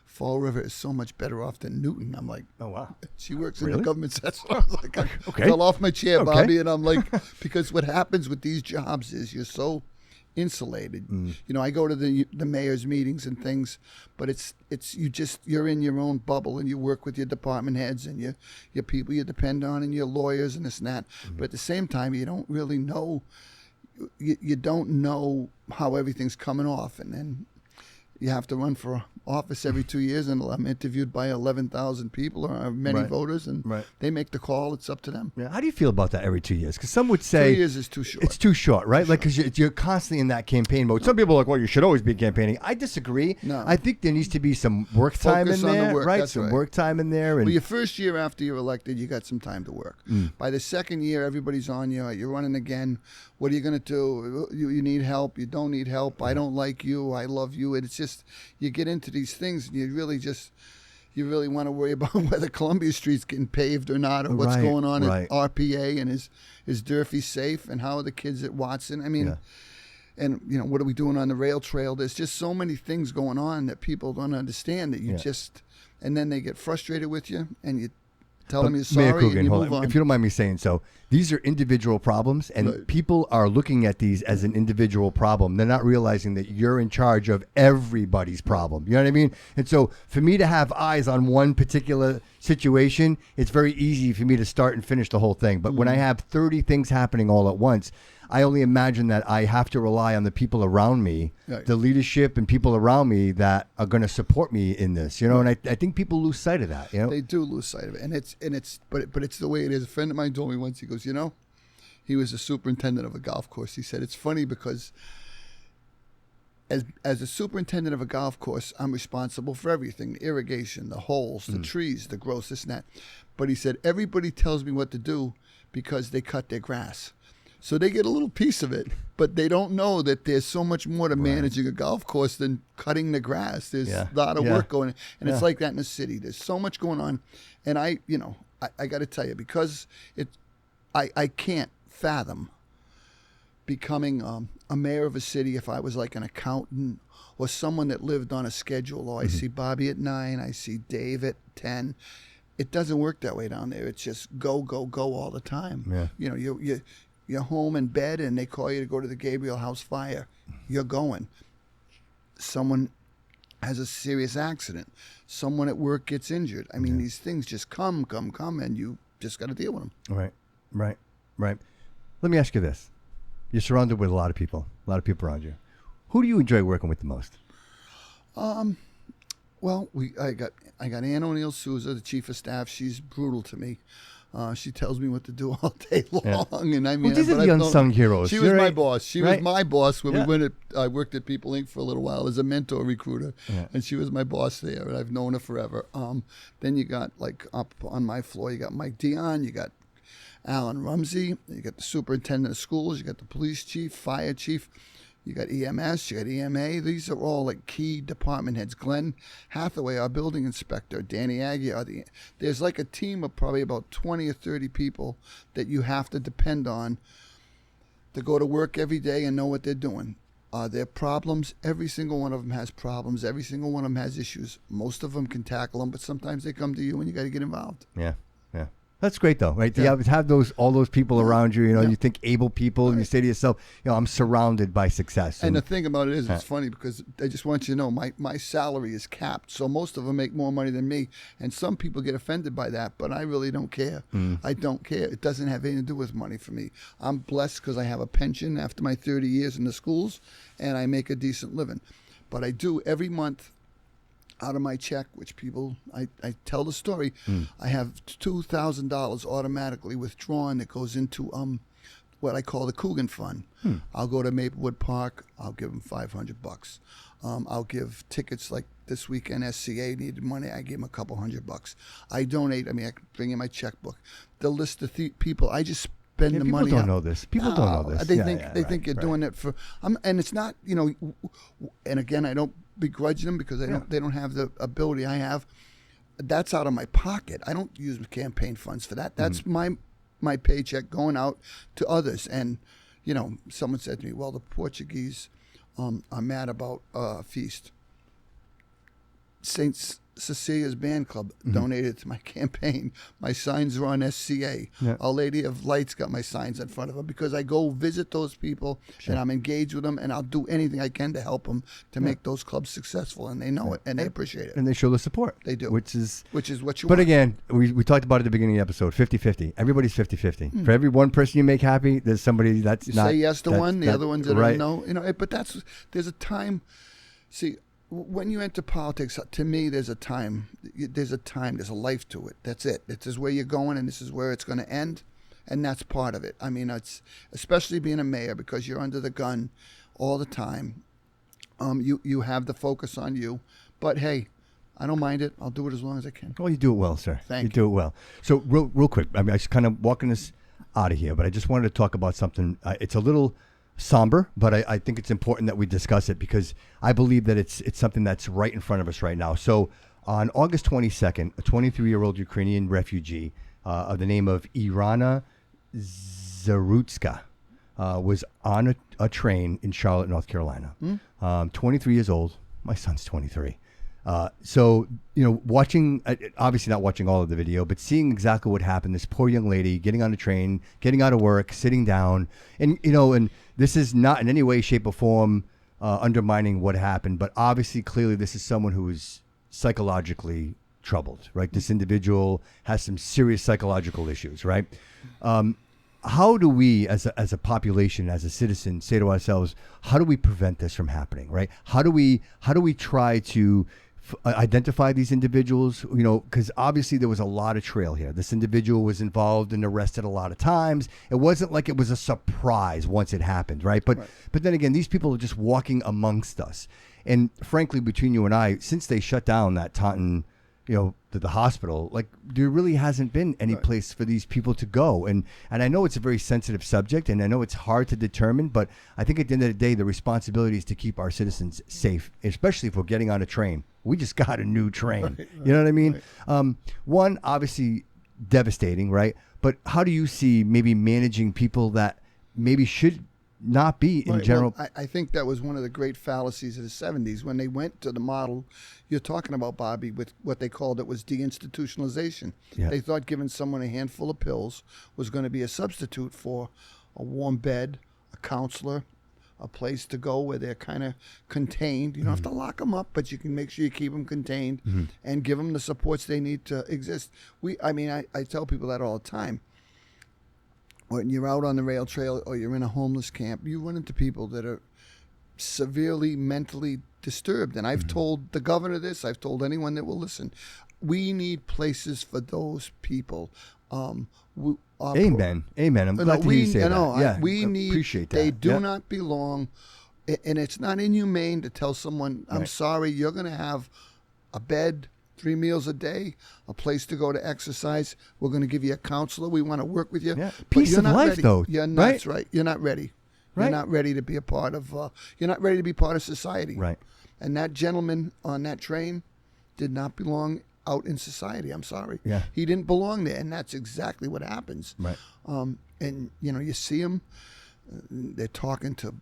Fall River is so much better off than Newton. I'm like, oh, wow. She works in Really? the government sector. I was like, I Okay. fell off my chair, Okay. Bobby, and I'm like, because what happens with these jobs is you're so insulated. I go to the mayor's meetings and things, but you're in your own bubble, and you work with your department heads and your people you depend on and your lawyers and this and that. But at the same time, you don't really know. You don't know how everything's coming off, and then you have to run for office every 2 years, and I'm interviewed by 11,000 people or many Right. voters, and Right. they make the call. It's up to them. Yeah. How do you feel about that every 2 years? Because some would say 2 years is too short. it's too short, right? Like, because you're constantly in that campaign mode. Some people are like, well, you should always be campaigning. I disagree. No. I think there needs to be some work time in Focus on the there, work, right? that's Some right. work time in there. And Well, your first year after you're elected, you got some time to work. By the second year, everybody's on you. You're running again. What are you going to do? You need help. You don't need help. I don't like you. I love you. And it's just, you get into these things, and you really want to worry about whether Columbia Street's getting paved or not, or what's Right, going on right. at RPA, and is Durfee safe, and how are the kids at Watson? I mean, Yeah. and what are we doing on the rail trail? There's just so many things going on that people don't understand, that you Yeah. just, and then they get frustrated with you, and you tell But them you're Mayor sorry, Coogan, and you hold move on. on. If you don't mind me saying so, these are individual problems, and Right. people are looking at these as an individual problem. They're not realizing that you're in charge of everybody's problem. You know what I mean? And so for me to have eyes on one particular situation, it's very easy for me to start and finish the whole thing. But when I have 30 things happening all at once, I only imagine that I have to rely on the people around me, Right. the leadership and people around me that are going to support me in this, and I think people lose sight of that, They do lose sight of it, but it's the way it is. A friend of mine told me once. He goes, he was a superintendent of a golf course. He said it's funny because as a superintendent of a golf course, I'm responsible for everything: the irrigation, the holes, the trees, the growth, this and that. But he said everybody tells me what to do because they cut their grass. So they get a little piece of it, but they don't know that there's so much more to managing a golf course than cutting the grass. There's Yeah. a lot of Yeah. work going on. And it's Yeah. like that in the city. There's so much going on. And I got to tell you, because I can't fathom becoming a mayor of a city if I was like an accountant or someone that lived on a schedule. Or I see Bobby at 9, I see Dave at 10. It doesn't work that way down there. It's just go, go, go all the time. Yeah. You're home in bed, and they call you to go to the Gabriel House fire. You're going. Someone has a serious accident. Someone at work gets injured. I mean, these things just come, and you just got to deal with them. Right. Let me ask you this. You're surrounded with a lot of people around you. Who do you enjoy working with the most? Well, I got Ann O'Neill Souza, the chief of staff. She's brutal to me. She tells me what to do all day long, and I mean, Well, these are but the I've known- unsung heroes. She was You're my right. boss. She Right. was my boss when Yeah. I worked at People Inc. for a little while as a mentor recruiter, Yeah. and she was my boss there, and I've known her forever. Then you got, like, up on my floor, you got Mike Dion, you got Alan Rumsey, you got the superintendent of schools, you got the police chief, fire chief. You got EMS, you got EMA. These are all like key department heads. Glenn Hathaway, our building inspector, Danny Aggie. There's like a team of probably about 20 or 30 people that you have to depend on to go to work every day and know what they're doing. Their problems, every single one of them has problems. Every single one of them has issues. Most of them can tackle them, but sometimes they come to you and you got to get involved. Yeah. That's great, though, right? Yeah. You have all those people around you, Yeah. you think able people, and you say to yourself, I'm surrounded by success. And the thing about it is, it's funny because I just want you to know my salary is capped. So most of them make more money than me. And some people get offended by that, but I really don't care. I don't care. It doesn't have anything to do with money for me. I'm blessed because I have a pension after my 30 years in the schools, and I make a decent living. But I do every month, out of my check, which people, I tell the story, I have $2,000 automatically withdrawn that goes into what I call the Coogan Fund. I'll go to Maplewood Park, I'll give them $500. I'll give tickets, like this weekend SCA needed money, I give them a couple $100. I donate, I can bring in my checkbook. The list of people, I just spend the people money. don't out. know this. People don't know this. They Yeah, think right, you're doing it for, and it's not, and again, I don't begrudge them because they don't have the ability I have. That's out of my pocket. I don't use campaign funds for that. That's my paycheck going out to others. And someone said to me, well, the Portuguese are mad about a feast. St. Cecilia's Band Club donated to my campaign. My signs are on SCA. Yeah. Our Lady of Lights got my signs in front of her because I go visit those people and I'm engaged with them, and I'll do anything I can to help them to make those clubs successful, and they know it and they appreciate it. And they show the support. They do. Which is what you But want. again, we talked about it at the beginning of the episode, 50-50. Everybody's 50-50. For every one person you make happy, there's somebody that's You not. say yes to one, the other one's right. no. But there's a time. See, when you enter politics, to me, there's a time, there's a life to it. That's it. This is where you're going, and this is where it's going to end, and that's part of it. I mean, it's especially being a mayor, because you're under the gun all the time. You have the focus on you, but hey, I don't mind it. I'll do it as long as I can. Well, you do it well, sir. Thank you. Do it well. So real quick, I mean, I just kind of walking us out of here, but I just wanted to talk about something. It's a little somber, but I think it's important that we discuss it, because I believe that it's something that's right in front of us right now. So on August 22nd, a 23-year-old Ukrainian refugee of the name of Irina Zarutska was on a train in Charlotte, North Carolina. 23 years old. My son's 23. So, watching, obviously not watching all of the video, but seeing exactly what happened, this poor young lady getting on a train, getting out of work, sitting down, and this is not in any way, shape, or form undermining what happened, but obviously, clearly, this is someone who is psychologically troubled, right? This individual has some serious psychological issues, right? How do we, as a population, as a citizen, say to ourselves, how do we prevent this from happening, right? How do we try to identify these individuals, because obviously there was a lot of trail here. This individual was involved and arrested a lot of times. It wasn't like it was a surprise once it happened, right? But then again, these people are just walking amongst us. And frankly, between you and I, since they shut down that Taunton, the hospital, like, there really hasn't been any place for these people to go. And I know it's a very sensitive subject, and I know it's hard to determine, but I think at the end of the day, the responsibility is to keep our citizens safe, especially if we're getting on a train. We just got a new train. You know what I mean? One, obviously devastating, right? But how do you see maybe managing people that maybe should not be in general? Well, I think that was one of the great fallacies of the 70s when they went to the model you're talking about, Bobby, with what they called it was deinstitutionalization. Yeah. They thought giving someone a handful of pills was going to be a substitute for a warm bed, a counselor, a place to go where they're kind of contained. You don't have to lock them up, but you can make sure you keep them contained and give them the supports they need to exist. I tell people that all the time. When you're out on the rail trail or you're in a homeless camp, you run into people that are severely mentally disturbed. And I've told the governor this, I've told anyone that will listen. We need places for those people. Amen. I'm glad to hear you say that. Yeah, we need, appreciate that. They do not belong. And it's not inhumane to tell someone, I'm sorry, you're going to have a bed, 3 meals a day, a place to go to exercise. We're going to give you a counselor. We want to work with you. Yeah. But Peace of life, ready. though. You're not, that's right. You're not ready. Right. You're not ready to be a part of. You're not ready to be part of society. Right. And that gentleman on that train did not belong out in society. I'm sorry. Yeah. He didn't belong there, and that's exactly what happens. Right. And you see them. They're talking to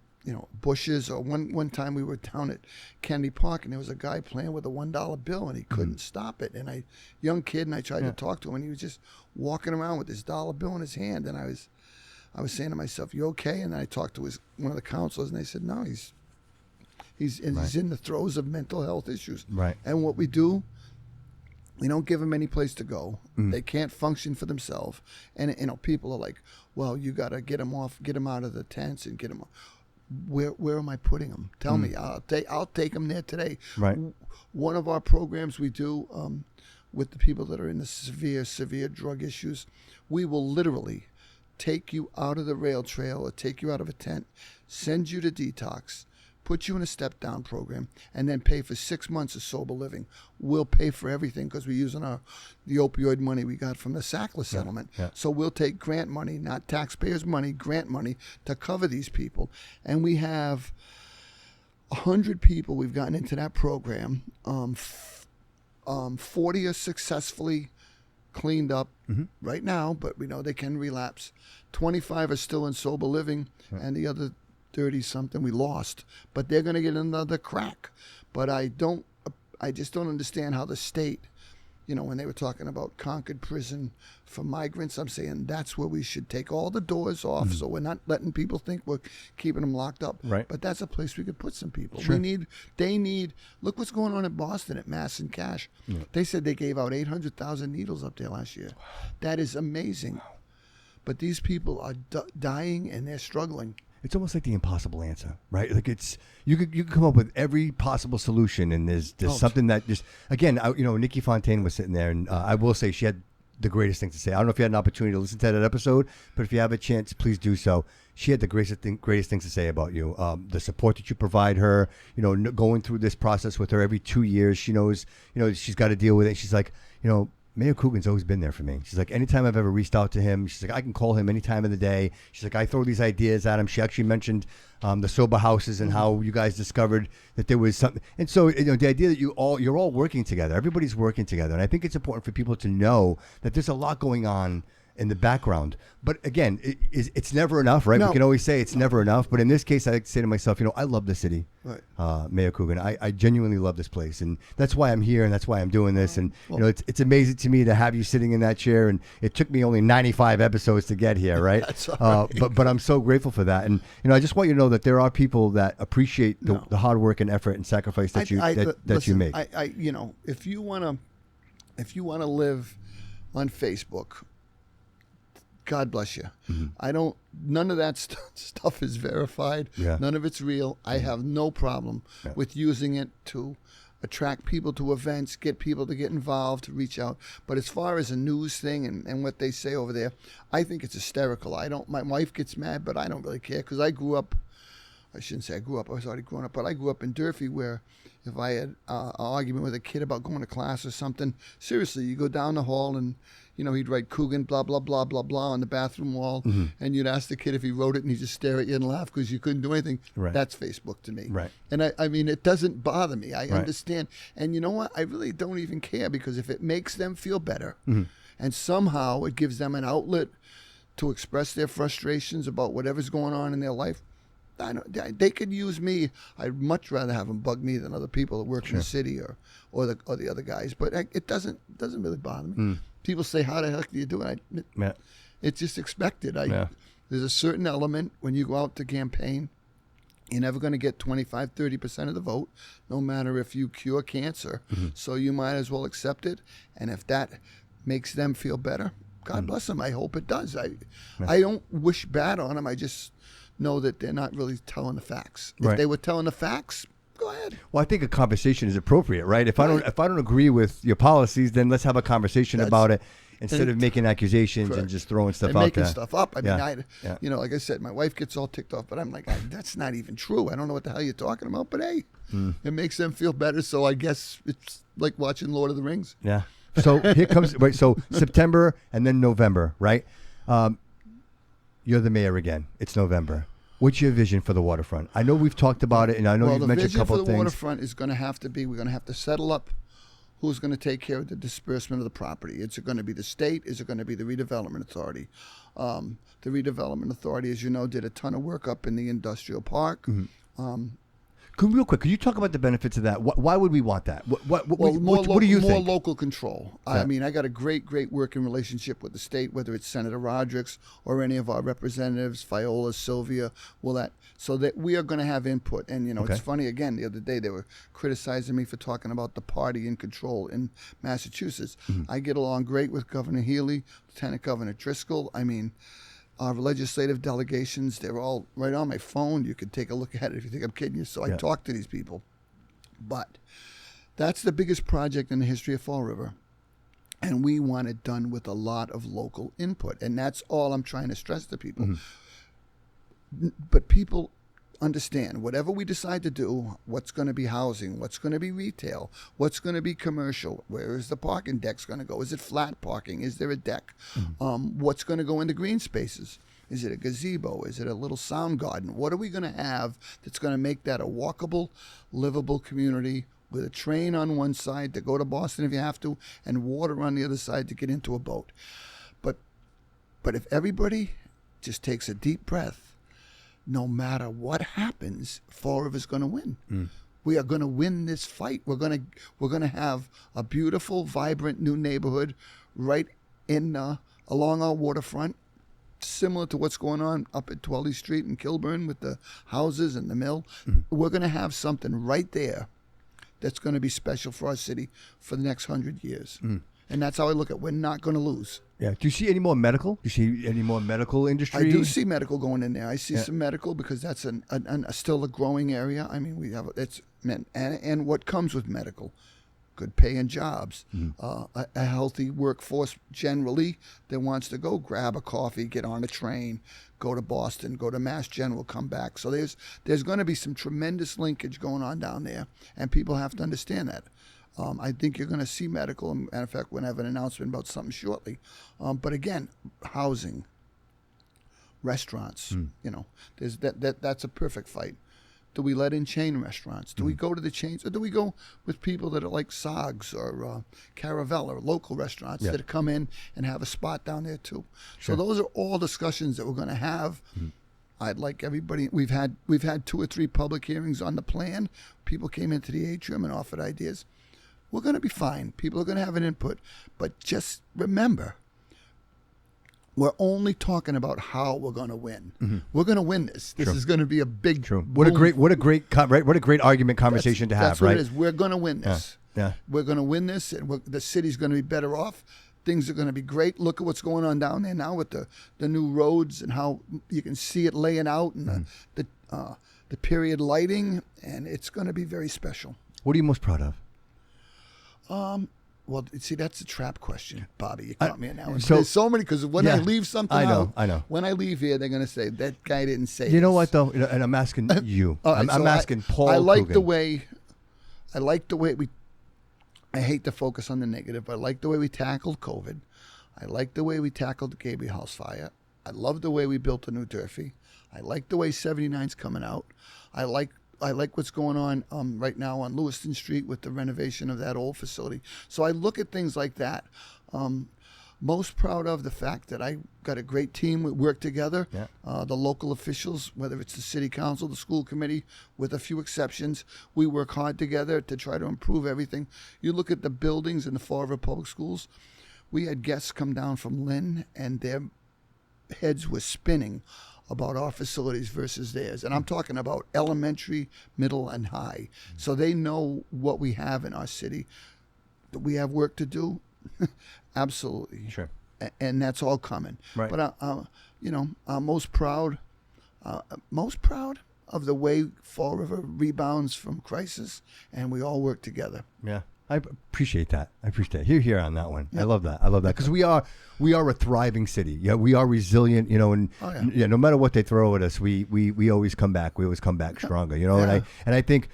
bushes. Or one time we were down at Kennedy Park, and there was a guy playing with a $1 bill, and he couldn't stop it. And young kid, and I tried to talk to him, and he was just walking around with this dollar bill in his hand. And I was saying to myself, "You okay?" And then I talked to one of the counselors, and they said, "No, he's in the throes of mental health issues." Right. And what we do, we don't give them any place to go. They can't function for themselves. And people are like, "Well, you got to get them out of the tents and get them." Where am I putting them? Tell me. I'll take them there today. Right. One of our programs we do with the people that are in the severe drug issues, we will literally take you out of the rail trail or take you out of a tent, send you to detox, put you in a step-down program, and then pay for 6 months of sober living. We'll pay for everything because we're using the opioid money we got from the Sackler settlement. Yeah. So we'll take grant money, not taxpayers' money, grant money to cover these people. And we have 100 people we've gotten into that program. 40 are successfully cleaned up right now, but we know they can relapse. 25 are still in sober living, and the other 30-something we lost. But they're going to get another crack. But I just don't understand how the state, when they were talking about Concord Prison for migrants, I'm saying that's where we should take all the doors off, so we're not letting people think we're keeping them locked up. Right. But that's a place we could put some people. Sure. They need, look what's going on in Boston at Mass and Cash. Yeah. They said they gave out 800,000 needles up there last year. That is amazing. But these people are dying and they're struggling. It's almost like the impossible answer, right? Like you could come up with every possible solution, and there's something that just, again, Nikki Fontaine was sitting there, and I will say she had the greatest thing to say. I don't know if you had an opportunity to listen to that episode, but if you have a chance, please do so. She had the greatest things to say about you, the support that you provide her, going through this process with her every 2 years. She knows, she's got to deal with it. She's like, Mayor Coogan's always been there for me. She's like, anytime I've ever reached out to him, she's like, I can call him any time of the day. She's like, I throw these ideas at him. She actually mentioned the sober houses and how you guys discovered that there was something. And so, the idea that you're all working together, everybody's working together. And I think it's important for people to know that there's a lot going on in the background. But again, it's never enough, right? No. We can always say it's never enough. But in this case, I say to myself, I love the city, right. Mayor Coogan. I genuinely love this place. And that's why I'm here, and that's why I'm doing this. And, it's amazing to me to have you sitting in that chair. And it took me only 95 episodes to get here, right? That's all right. But I'm so grateful for that. And, I just want you to know that there are people that appreciate the hard work and effort and sacrifice that you make. If you want to live on Facebook, God bless you. Mm-hmm. None of that stuff is verified. Yeah. None of it's real. I have no problem with using it to attract people to events, get people to get involved, to reach out. But as far as a news thing and what they say over there, I think it's hysterical. My wife gets mad, but I don't really care because I grew up, I shouldn't say I grew up, I was already grown up, but I grew up in Durfee where if I had an argument with a kid about going to class or something, seriously, you go down the hall and he'd write Coogan, blah, blah, blah, blah, blah on the bathroom wall. Mm-hmm. And you'd ask the kid if he wrote it and he'd just stare at you and laugh because you couldn't do anything. Right. That's Facebook to me. Right. And I mean, it doesn't bother me. I understand. And you know what? I really don't even care because if it makes them feel better and somehow it gives them an outlet to express their frustrations about whatever's going on in their life, they could use me. I'd much rather have them bug me than other people that work in the city or the other guys. But it doesn't really bother me. People say, how the heck do you do it? It's just expected. There's a certain element when you go out to campaign, you're never going to get 25, 30% of the vote, no matter if you cure cancer. Mm-hmm. So you might as well accept it. And if that makes them feel better, God bless them. I hope it does. I don't wish bad on them. I just know that they're not really telling the facts. If they were telling the facts, go ahead. Well, I think a conversation is appropriate, right? If I don't agree with your policies, then let's have a conversation about it instead of making accusations and just throwing stuff out there. Making stuff up. I mean, like I said, my wife gets all ticked off, but I'm like, that's not even true. I don't know what the hell you're talking about, but hey, it makes them feel better. So I guess it's like watching Lord of the Rings. Yeah. So here comes so September and then November, right? You're the mayor again. It's November. What's your vision for the waterfront? I know we've talked about it, and I know you've mentioned a couple of things. The vision for the waterfront is going to have to be, we're going to have to settle up who's going to take care of the disbursement of the property. Is it going to be the state? Is it going to be the redevelopment authority? The redevelopment authority, as you know, did a ton of work up in the industrial park. Mm-hmm. Real quick, could you talk about the benefits of that? Why would we want that? What do you think? More local control. Yeah. I mean, I got a great working relationship with the state, whether it's Senator Rodrigues or any of our representatives, Fiola, Sylvia, so that we are going to have input. And, it's funny, again, the other day they were criticizing me for talking about the party in control in Massachusetts. Mm-hmm. I get along great with Governor Healy, Lieutenant Governor Driscoll. I mean, our legislative delegations, they're all right on my phone. You can take a look at it if you think I'm kidding you. So I talk to these people. But that's the biggest project in the history of Fall River. And we want it done with a lot of local input. And that's all I'm trying to stress to people. Mm-hmm. But people understand, whatever we decide to do, what's going to be housing, what's going to be retail, what's going to be commercial, where is the parking decks going to go? Is it flat parking? Is there a deck? Mm-hmm. What's going to go into green spaces? Is it a gazebo? Is it a little sound garden? What are we going to have that's going to make that a walkable, livable community with a train on one side to go to Boston if you have to, and water on the other side to get into a boat. But if everybody just takes a deep breath, no matter what happens, Fall River's going to win. We are going to win this fight. We're going to have a beautiful, vibrant new neighborhood right in along our waterfront, similar to what's going on up at 12th Street in Kilburn with the houses and the mill. We're going to have something right there that's going to be special for our city for the next 100 years. And that's how I look at it. We're not going to lose. Yeah. Do you see any more medical? Do you see any more medical industry? I do see medical going in there. I see some medical because that's still a growing area. I mean, we have and what comes with medical, good paying jobs, a healthy workforce generally that wants to go grab a coffee, get on a train, go to Boston, go to Mass General, come back. So there's going to be some tremendous linkage going on down there, and people have to understand that. I think you're going to see medical. And in fact, we're going to have an announcement about something shortly. But again, housing, restaurants, there's that's a perfect fight. Do we let in chain restaurants? Do we go to the chains, or do we go with people that are like Sogs or Caravella, or local restaurants that come in and have a spot down there too? Sure. So those are all discussions that we're going to have. I'd like everybody. We've had 2 or 3 public hearings on the plan. People came into the atrium and offered ideas. We're going to be fine. People are going to have an input. But just remember, we're only talking about how we're going to win. We're going to win this. This is going to be a big. What a great argument conversation to have. That's what it is. We're going to win this. Yeah. We're going to win this, and the city's going to be better off. Things are going to be great. Look at what's going on down there now with the new roads and how you can see it laying out, and the period lighting, and it's going to be very special. What are you most proud of? Well, see, that's a trap question, Bobby. You caught me on that one. So, there's so many, because when I leave something I out, know. when I leave here, they're going to say, that guy didn't say You know this. what, though? And I'm asking you. Right, I'm asking Paul I like Coogan. the way I hate to focus on the negative, but I like the way we tackled COVID. I like the way we tackled the Gabriel House fire. I love the way we built the new Durfee. I like the way 79's coming out. I like what's going on right now on Lewiston Street with the renovation of that old facility. So I look at things like that. Most proud of the fact that I got a great team. We work together. Yeah. The local officials, whether it's the city council, the school committee, with a few exceptions, we work hard together to try to improve everything. You look at the buildings in the Fall River Public Schools. We had guests come down from Lynn, and their heads were spinning about our facilities versus theirs. And I'm talking about elementary, middle, and high. So they know what we have in our city. Do we have work to do? Absolutely. Sure. And that's all coming. Right. But, I'm most proud of the way Fall River rebounds from crisis, and we all work together. Yeah. I appreciate that. Here on that one. Yep. I love that because we are a thriving city. Yeah, we are resilient. And no matter what they throw at us, we always come back. We always come back stronger. And I think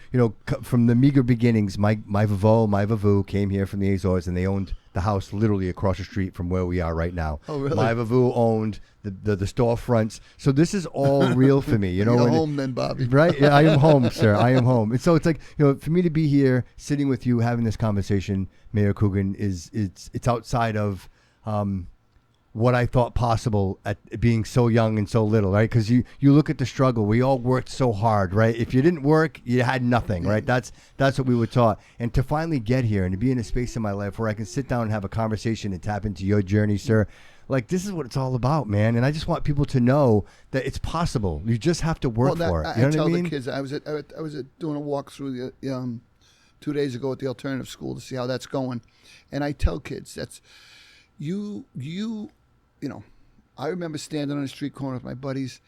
from the meager beginnings, my Vavoo came here from the Azores, and they owned the house literally across the street from where we are right now. Oh, really? My Vavoo owned the storefronts. So this is all real for me. You're home then, Bobby. Right? Yeah, I am home, sir. I am home. And so it's like, for me to be here, sitting with you, having this conversation, Mayor Coogan, it's outside of what I thought possible at being so young and so little, right? Because you look at the struggle. We all worked so hard, right? If you didn't work, you had nothing, right? That's what we were taught. And to finally get here and to be in a space in my life where I can sit down and have a conversation and tap into your journey, sir, like, this is what it's all about, man. And I just want people to know that it's possible. You just have to work for it. You know what I mean? The kids, I was doing a walk through the 2 days ago at the alternative school to see how that's going, and I tell kids that's you know, I remember standing on a street corner with my buddies,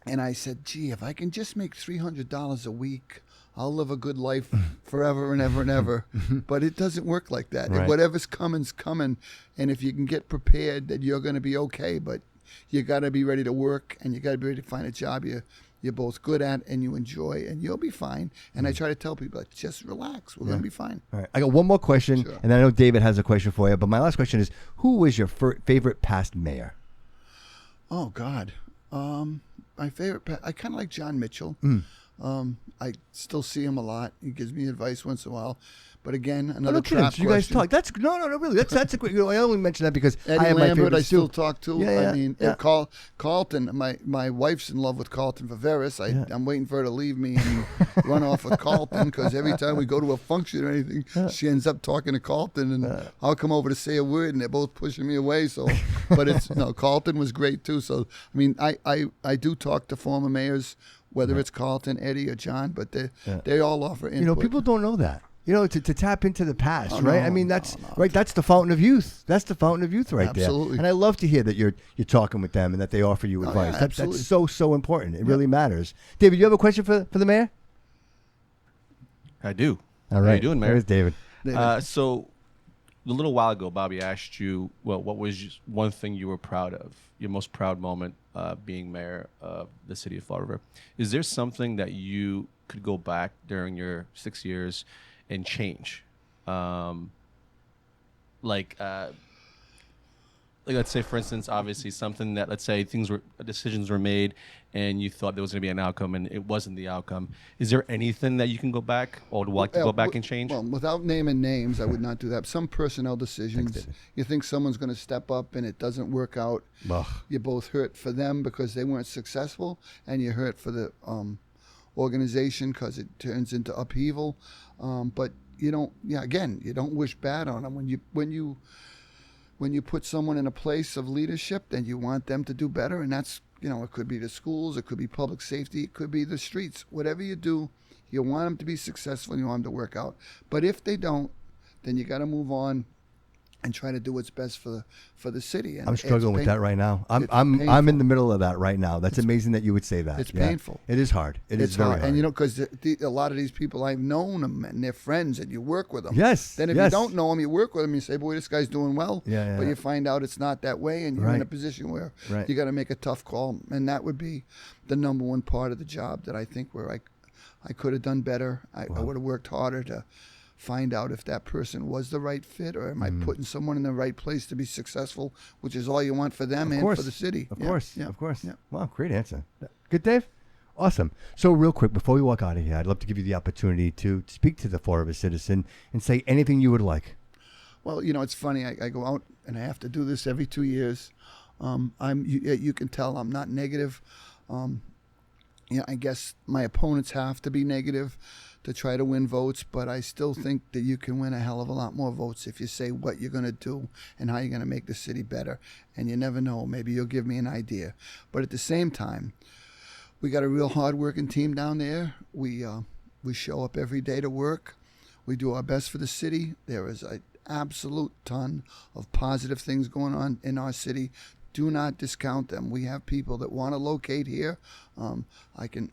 and I said, gee, if I can just make $300 a week, I'll live a good life forever and ever and ever. But it doesn't work like that. Right. Whatever's coming's coming. And if you can get prepared, that you're going to be okay. But you got to be ready to work, and you got to be ready to find a job you're both good at and you enjoy, and you'll be fine. And I try to tell people, just relax. We're going to be fine. All right. I got one more question, and then I know David has a question for you. But my last question is, who was your favorite past mayor? Oh, God. My favorite, I kind of like John Mitchell. I still see him a lot. He gives me advice once in a while. But again, Oh, another no kidding. trap So you guys question. talk. That's no, really. That's a quick. I only mention that because Eddie I have my Lambert, I favorites still too. talk to. Yeah, I mean, yeah. Carlton. My wife's in love with Carlton Viveris. Yeah. I'm waiting for her to leave me and run off with Carlton because every time we go to a function or anything, she ends up talking to Carlton, and I'll come over to say a word, and they're both pushing me away. So, but it's Carlton was great too. So I mean, I do talk to former mayors, whether it's Carlton, Eddie, or John, but they all offer input. People don't know that. To tap into the past, Oh, right? no, I mean, that's no. right. That's the fountain of youth. That's the fountain of youth right there. Absolutely. And I love to hear that you're talking with them and that they offer you advice. yeah, That's so important. It really matters. David, you have a question for the mayor? I do. All right. How you doing, Mayor? There's David. So, a little while ago, Bobby asked you, what was one thing you were proud of, your most proud moment being mayor of the city of Fall River? Is there something that you could go back during your 6 years and change? Like let's say, for instance, obviously something that, let's say decisions were made and you thought there was going to be an outcome and it wasn't the outcome. Is there anything that you can go back or would like to go back and change? Well, without naming names, I would not do that. Some personnel decisions, David. you think someone's going to step up and it doesn't work out. Ugh. You both hurt for them because they weren't successful, and you hurt for the organization because it turns into upheaval. But you don't wish bad on them. When you put someone in a place of leadership, then you want them to do better, and that's, it could be the schools, it could be public safety, it could be the streets. Whatever you do, you want them to be successful, and you want them to work out. But if they don't, then you got to move on and try to do what's best for the city. And I'm struggling with that right now. I'm painful. I'm in the middle of that right now. That's amazing that you would say that. It's painful. It is hard. It's very hard. And because a lot of these people, I've known them and they're friends, and you work with them. Yes. Then if you don't know them, you work with them. You say, "Boy, this guy's doing well." Yeah. But you find out it's not that way, and you're in a position where you got to make a tough call, and that would be the number one part of the job that I think where I could have done better. I would have worked harder to find out if that person was the right fit, or am I putting someone in the right place to be successful, which is all you want for them for the city. Of course. Yeah. Wow, great answer. Good, Dave? Awesome. So real quick, before we walk out of here, I'd love to give you the opportunity to speak to the Fall River citizen and say anything you would like. Well, it's funny. I go out and I have to do this every 2 years. You can tell I'm not negative. I guess my opponents have to be negative to try to win votes, but I still think that you can win a hell of a lot more votes if you say what you're going to do and how you're going to make the city better. And you never know, maybe you'll give me an idea. But at the same time, we got a real hard-working team down there. We show up every day to work. We do our best for the city. There is an absolute ton of positive things going on in our city. Do not discount them. We have people that want to locate here.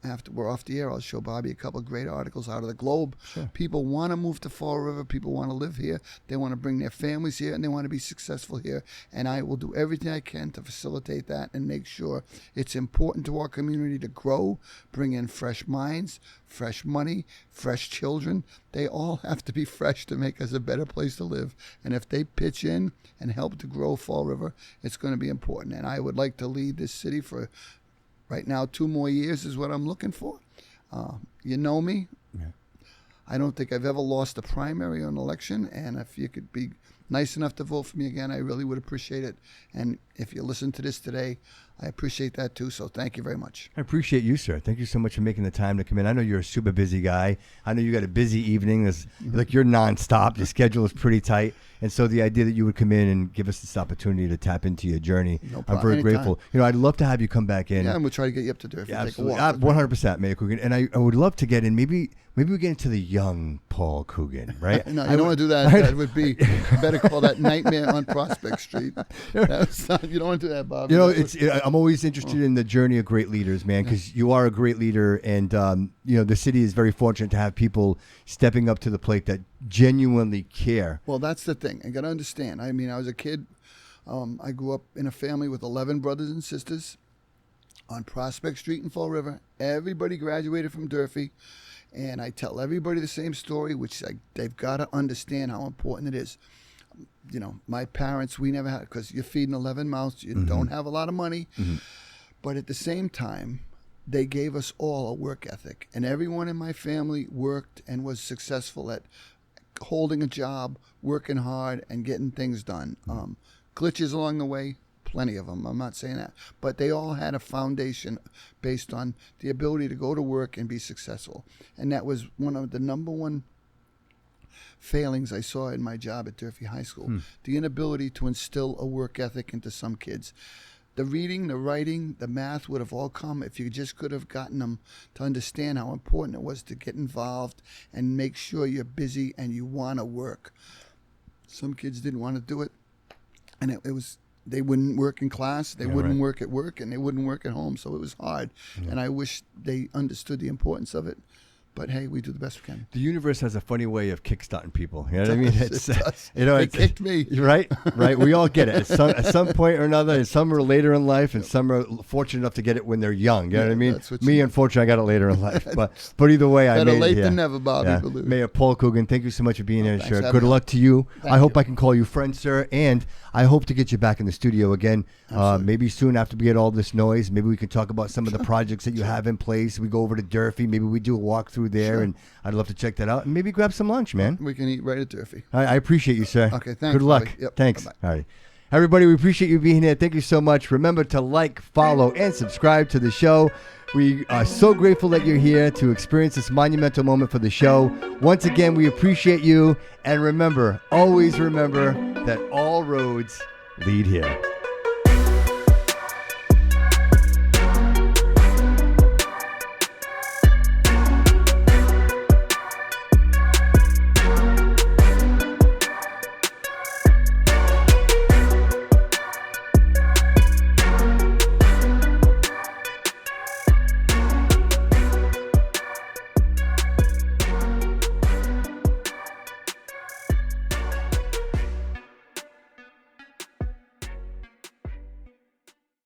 After we're off the air, I'll show Bobby a couple of great articles out of the Globe. Sure. People want to move to Fall River. People want to live here. They want to bring their families here, and they want to be successful here. And I will do everything I can to facilitate that and make sure it's important to our community to grow, bring in fresh minds, fresh money, fresh children. They all have to be fresh to make us a better place to live. And if they pitch in and help to grow Fall River, it's going to be important. And I would like to lead this city for, right now, 2 more years is what I'm looking for. You know me. Yeah. I don't think I've ever lost a primary or an election. And if you could be nice enough to vote for me again, I really would appreciate it. And if you listen to this today, I appreciate that too. So thank you very much. I appreciate you, sir. Thank you so much for making the time to come in. I know you're a super busy guy. I know you got a busy evening. Like you're nonstop. Your schedule is pretty tight. And so the idea that you would come in and give us this opportunity to tap into your journey, No I'm problem. very Anytime. grateful. I'd love to have you come back in. Yeah, and we'll try to get you up to Durfee. Yeah, Take a absolutely. walk. 100%, Mayor Coogan. And I would love to get in. Maybe we get into the young Paul Coogan, right? No, you don't want to do that. That would be, you better call that Nightmare on Prospect Street. You don't want to do that, Bob. I'm always interested in the journey of great leaders, man, because you are a great leader. And, the city is very fortunate to have people stepping up to the plate that genuinely care. Well, that's the thing. I got to understand. I mean, I was a kid. I grew up in a family with 11 brothers and sisters on Prospect Street in Fall River. Everybody graduated from Durfee. And I tell everybody the same story, which they've got to understand how important it is. My parents, we never had, because you're feeding 11 mouths, you don't have a lot of money. Mm-hmm. But at the same time, they gave us all a work ethic, and everyone in my family worked and was successful at holding a job, working hard, and getting things done. Glitches along the way, plenty of them. I'm not saying that, but they all had a foundation based on the ability to go to work and be successful, and that was one of the number one failings I saw in my job at Durfee High School. The inability to instill a work ethic into some kids. The reading, the writing, the math would have all come if you just could have gotten them to understand how important it was to get involved and make sure you're busy and you want to work. Some kids didn't want to do it, and it was they wouldn't work in class, they wouldn't work at work, and they wouldn't work at home, so it was hard. And I wish they understood the importance of it. But hey, we do the best we can. The universe has a funny way of kickstarting people. You know what I mean? It does. You know, It kicked me. Right. We all get it at some point or another. And some are later in life, and some are fortunate enough to get it when they're young. You know what I mean? That's what Me, unfortunately, I got it later in life. But either way, I Better made it late here. than never, Bobby. Believe it. Mayor Paul Coogan, thank you so much for being here, thanks sir. for having Good me luck to you. Thank I hope you. I can call you friend, sir, and I hope to get you back in the studio again. Maybe soon after we get all this noise. Maybe we can talk about some of the projects that you have in place. We go over to Durfee. Maybe we do a walkthrough there, and I'd love to check that out. And maybe grab some lunch, man. We can eat right at Durfee. I appreciate you, sir. Okay, thanks, Good luck. Bobby. Yep, Thanks. bye-bye. All right. Everybody, we appreciate you being here. Thank you so much. Remember to like, follow, and subscribe to the show. We are so grateful that you're here to experience this monumental moment for the show. Once again, we appreciate you. And remember, always remember that all roads lead here.